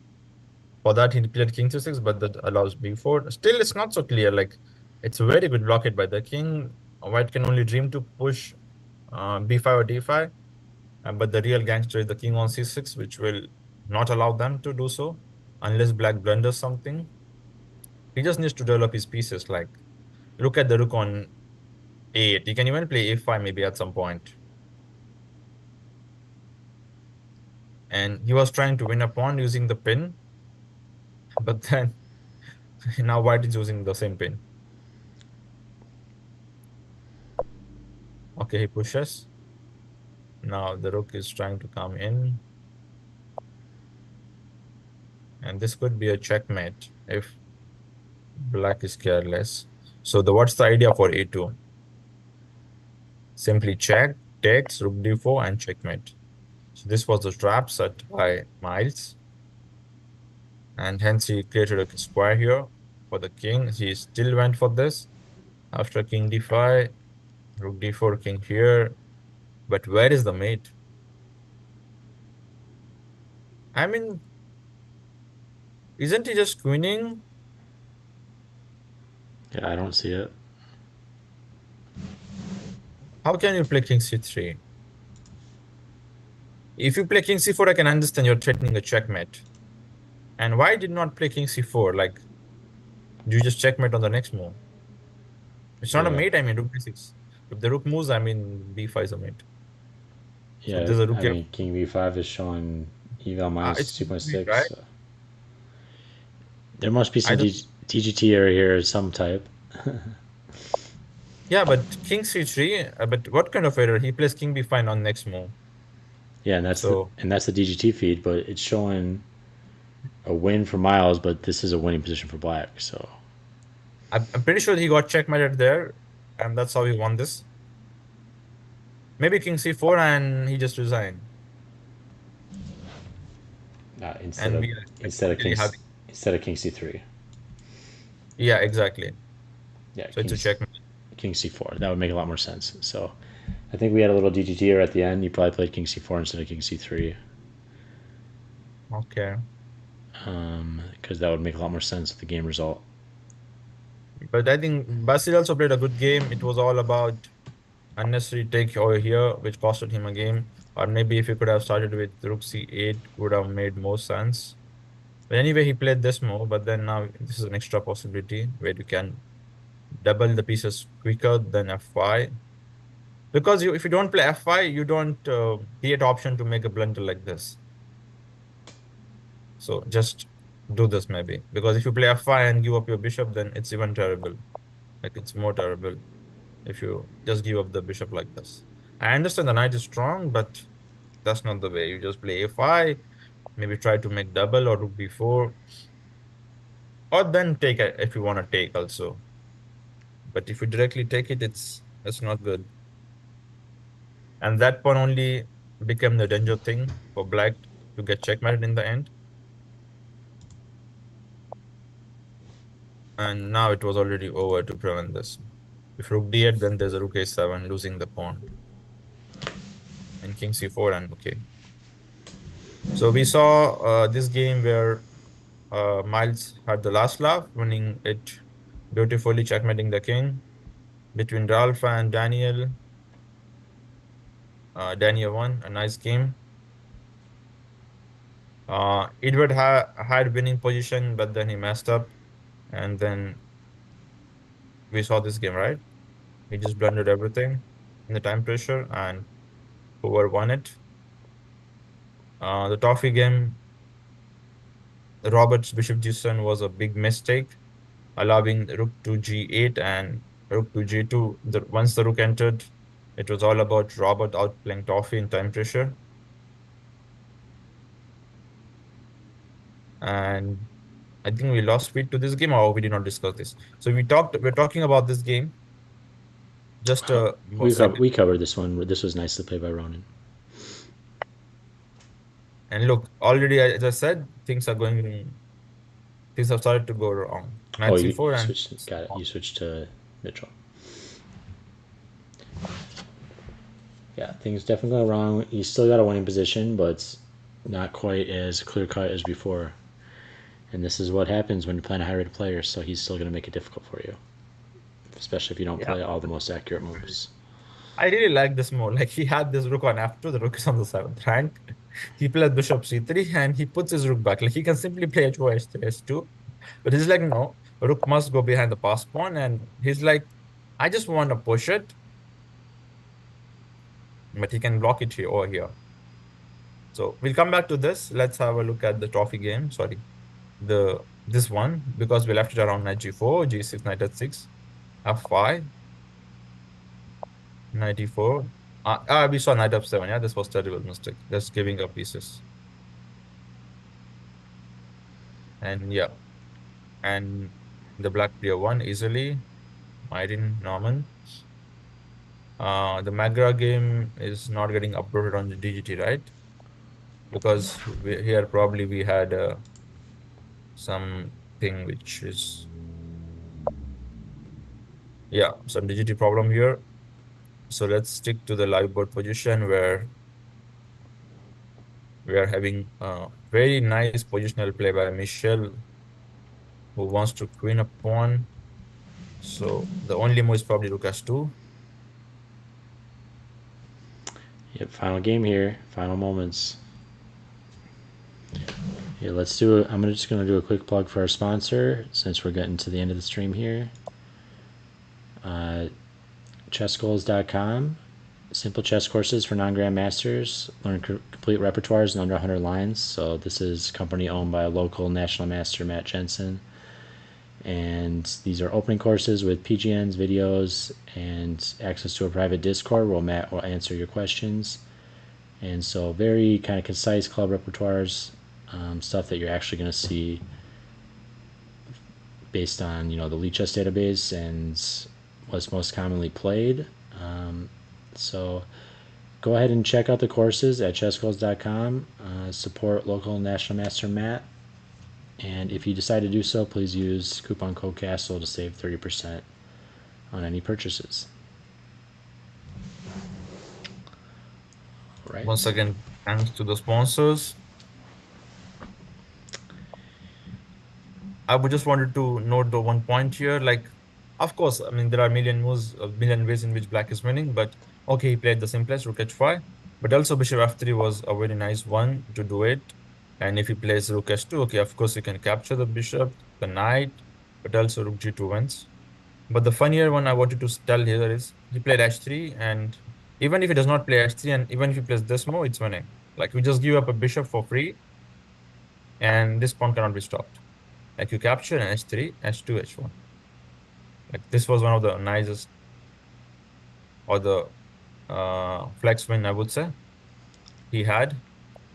for that he played king c6, but that allows b4. Still, it's not so clear. Like, it's a very good blockade by the king. White can only dream to push b5 or d5, but the real gangster is the king on c6, which will not allow them to do so unless black blunders something. He just needs to develop his pieces. Like, look at the rook on a8. He can even play a5 maybe at some point. And he was trying to win a pawn using the pin, but then now white is using the same pin. Okay, he pushes. Now the rook is trying to come in. And this could be a checkmate if black is careless. So what's the idea for a2? Simply check, takes, rook d4, and checkmate. So this was the trap set by Miles. And hence he created a square here for the king. He still went for this. After king d5, rook d4, king here. But where is the mate? I mean, isn't he just queening? Yeah, I don't see it. How can you play king c3? If you play king c4, I can understand you're threatening a checkmate. And why did not play king c4? Like, do you just checkmate on the next move? It's not a Yeah, mate, I mean, rook d6. If the rook moves, I mean, b5 is a mate. So yeah. there's a rook I here. mean, king b5 is showing eval minus It's two point mate, right? six. So there must be I some don't. DGT error here of some type. Yeah, but king c3. But what kind of error? He plays king b5 on next move. Yeah, So and that's the DGT feed, but it's showing a win for Miles, but this is a winning position for Black. So I'm pretty sure he got checkmated there, and that's how he won this. Maybe king c4, and he just resigned. instead And of we are instead of really having. instead of king c3. Yeah, exactly. Yeah, So it's a checkmate. king c4. That would make a lot more sense. So I think we had a little DGT error at the end. You probably played king c4 instead of king c3. Okay. Because that would make a lot more sense with the game result. But I think Basil also played a good game. It was all about unnecessary take over here, which costed him a game. Or maybe if he could have started with rook c8, would have made more sense. But anyway, he played this move, but then now this is an extra possibility where you can double the pieces quicker than f5. Because if you don't play f5, you don't create option to make a blunder like this. So just do this maybe. Because if you play f5 and give up your bishop, then it's even terrible. Like, it's more terrible if you just give up the bishop like this. I understand the knight is strong, but that's not the way. You just play a5, maybe try to make double or rook b4, or then take it if you want to take also. But if you directly take it, it's not good. And that pawn only became the danger thing for black to get checkmated in the end. And now it was already over to prevent this. If rook d8, then there's a rook a7, losing the pawn. And king c4, and okay. So we saw this game where Miles had the last laugh, winning it beautifully, checkmating the king between Ralph and Daniel. Daniel won a nice game. Edward had winning position, but then he messed up, and then we saw this game, right? He just blundered everything in the time pressure, and whoever won it. The toffee game, Robert's bishop g7 was a big mistake, allowing rook to g8 and rook to g2. Once the rook entered, it was all about Robert outplaying toffee in time pressure. And I think we lost speed to this game, or we did not discuss this. So we're talking about this game. Just a second. We covered this one. This was nicely played by Ronan. And look, already, as I said, things have started to go wrong. Oh, Knight c4 you and switched. Got it. You switched to Mitchell. Yeah, things definitely go wrong. You still got a winning position, but not quite as clear cut as before. And this is what happens when you're playing a high rated player. So he's still going to make it difficult for you, especially if you don't yeah. play all the most accurate moves. I really like this move. Like he had this rook on f2, the rook is on the seventh rank. He played bishop c3 and he puts his rook back. Like he can simply play h4, h3, h2. But he's like, no, rook must go behind the pass pawn. And he's like, I just want to push it, but he can block it here over here. So we'll come back to this. Let's have a look at the trophy game. Sorry, this one, because we left it around knight g4, g6, knight h6, f5, knight e4. We saw knight f7. Yeah, this was terrible mistake. Just giving up pieces. And yeah, and the black player won easily. Myrin Norman. The Magra game is not getting uploaded on the DGT, right? Because here probably we had something which is, yeah, some DGT problem here. So let's stick to the live board position where we are having a very nice positional play by Michelle, who wants to queen a pawn. So the only move is probably rook h2. Yep, final game here. Final moments. Yeah, let's do it. I'm just going to do a quick plug for our sponsor since we're getting to the end of the stream here. Chessgoals.com. Simple chess courses for non-grandmasters. Learn complete repertoires in under 100 lines. So this is a company owned by a local national master, Matt Jensen. And these are opening courses with PGNs, videos, and access to a private Discord where Matt will answer your questions. And so very kind of concise club repertoires, stuff that you're actually going to see based on the Lee Chess database and what's most commonly played. So go ahead and check out the courses at chessgoals.com. Support local national master Matt. And if you decide to do so, please use coupon code CASTLE to save 30% on any purchases. All Once right. again, thanks to the sponsors. I would just wanted to note the one point here. Like, of course, I mean, there are a million ways in which black is winning, but okay, he played the simplest, rook h5. But also bishop f3 was a very nice one to do it. And if he plays rook h2, okay, of course, you can capture the bishop, the knight, but also rook g2 wins. But the funnier one I wanted to tell here is he played h3, and even if he does not play h3, and even if he plays this move, it's winning. Like, we just give up a bishop for free, and this pawn cannot be stopped. Like, you capture an h3, h2, h1. Like, this was one of the nicest, or the flex win, I would say, he had.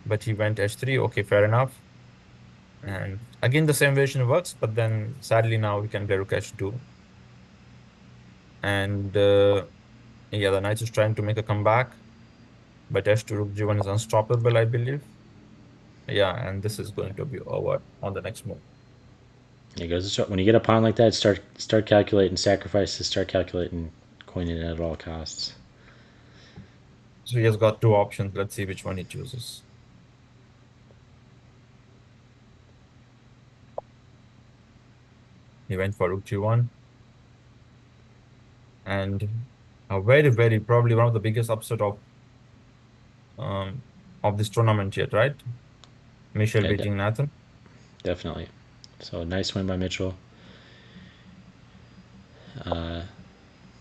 But he went h3. Okay, fair enough. And again, the same variation works, but then sadly now we can play rook h2. And yeah, the knight is trying to make a comeback, but h2 rook g1 is unstoppable, I believe. Yeah, and this is going to be over on the next move. It goes when you get a pawn like that, start calculating sacrifices, start calculating coining it at all costs. So he has got two options. Let's see which one he chooses. He went for rook g1. And a very, very probably one of the biggest upset of this tournament yet, right? Michel Yeah, beating Nathan. definitely. So nice win by Mitchell.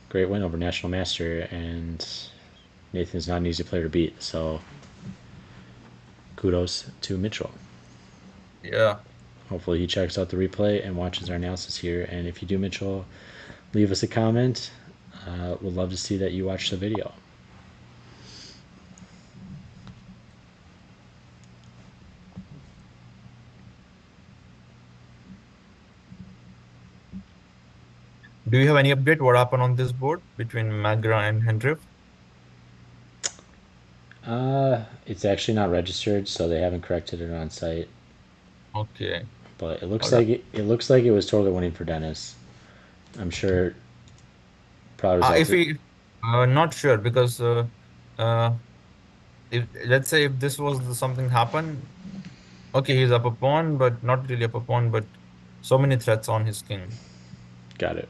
Great win over National Master, and Nathan's not an easy player to beat. So kudos to Mitchell. Yeah. Hopefully he checks out the replay and watches our analysis here. And if you do, Mitchell, leave us a comment. We'd love to see that you watch the video. Do you have any update what happened on this board between Magra and Hendriff? It's actually not registered, so they haven't corrected it on site. Okay. But it looks All right. like it was totally winning for Dennis. I'm sure. Probably If resulted. we not sure because uh if let's say if this was something happen, okay, he's up a pawn, but not really up a pawn, but so many threats on his king. Got it.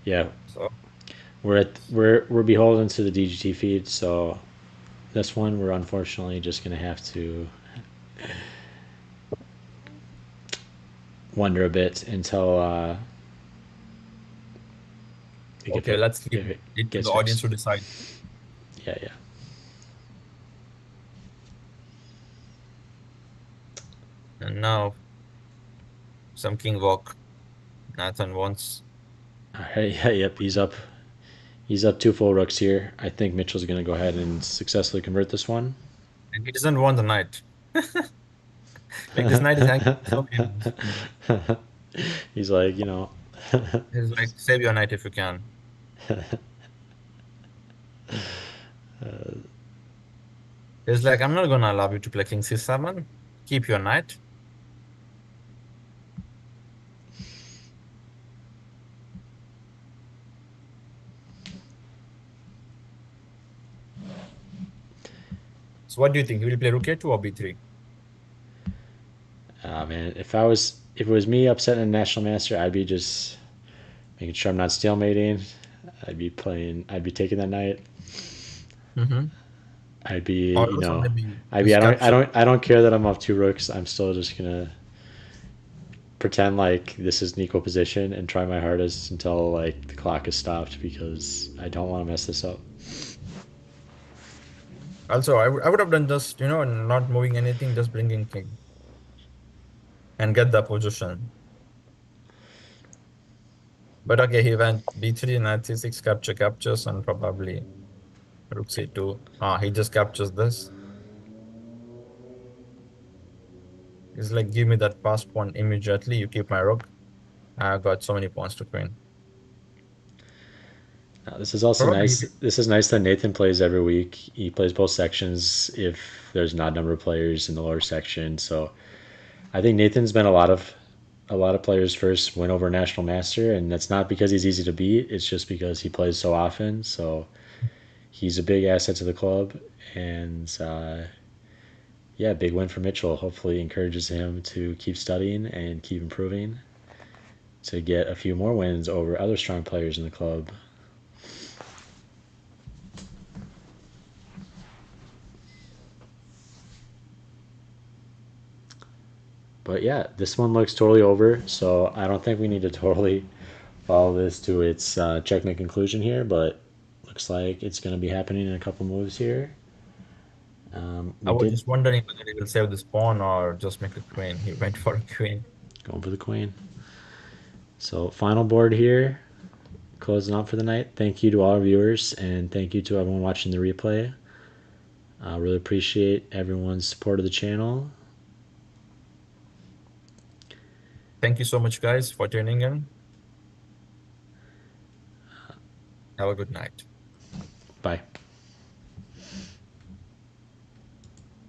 Yeah, So we're beholden to the DGT feed, so this one we're unfortunately just gonna have to wonder a bit until okay, let's if leave it it to gets the audience fixed. to decide. Yeah, yeah. And now some king walk. Nathan wants. All right. Yeah, yep. He's up. He's up two full rooks here. I think Mitchell's gonna go ahead and successfully convert this one. And he doesn't want the knight. Like this knight is hanging so many moves. He's like, He's like, save your knight if you can. He's like, I'm not gonna allow you to play king c7. Keep your knight. So what do you think? He will play rook a2 or b3? man, if it was me upsetting a national master, I'd be just making sure I'm not stalemating. I'd be taking that knight. Mm-hmm. I'd be, Or also maybe I'd be. just capture. I don't care that I'm up two rooks. I'm still just gonna pretend like this is an equal position and try my hardest until like the clock is stopped because I don't want to mess this up. Also, I would have done just, not moving anything, just bringing king and get the position. But okay, he went b3, knight c6, captures, and probably rook c2. He just captures this. He's like, give me that pass pawn immediately. You keep my rook. I got so many pawns to queen. This is also Probably, nice. This is nice that Nathan plays every week. He plays both sections if there's not a number of players in the lower section. So I think Nathan's been a lot of players' first win over national master, and that's not because he's easy to beat. It's just because he plays so often. So he's a big asset to the club, and yeah, big win for Mitchell. Hopefully, encourages him to keep studying and keep improving to get a few more wins over other strong players in the club. But yeah, this one looks totally over, so I don't think we need to totally follow this to its checkmate conclusion here, but looks like it's going to be happening in a couple moves here. I We was did just wondering whether he will save this pawn or just make a queen. He went for a queen. go for the queen. So final board here, closing out for the night. Thank you to all our viewers, and thank you to everyone watching the replay. I really appreciate everyone's support of the channel. Thank you so much, guys, for tuning in. Have a good night. Bye.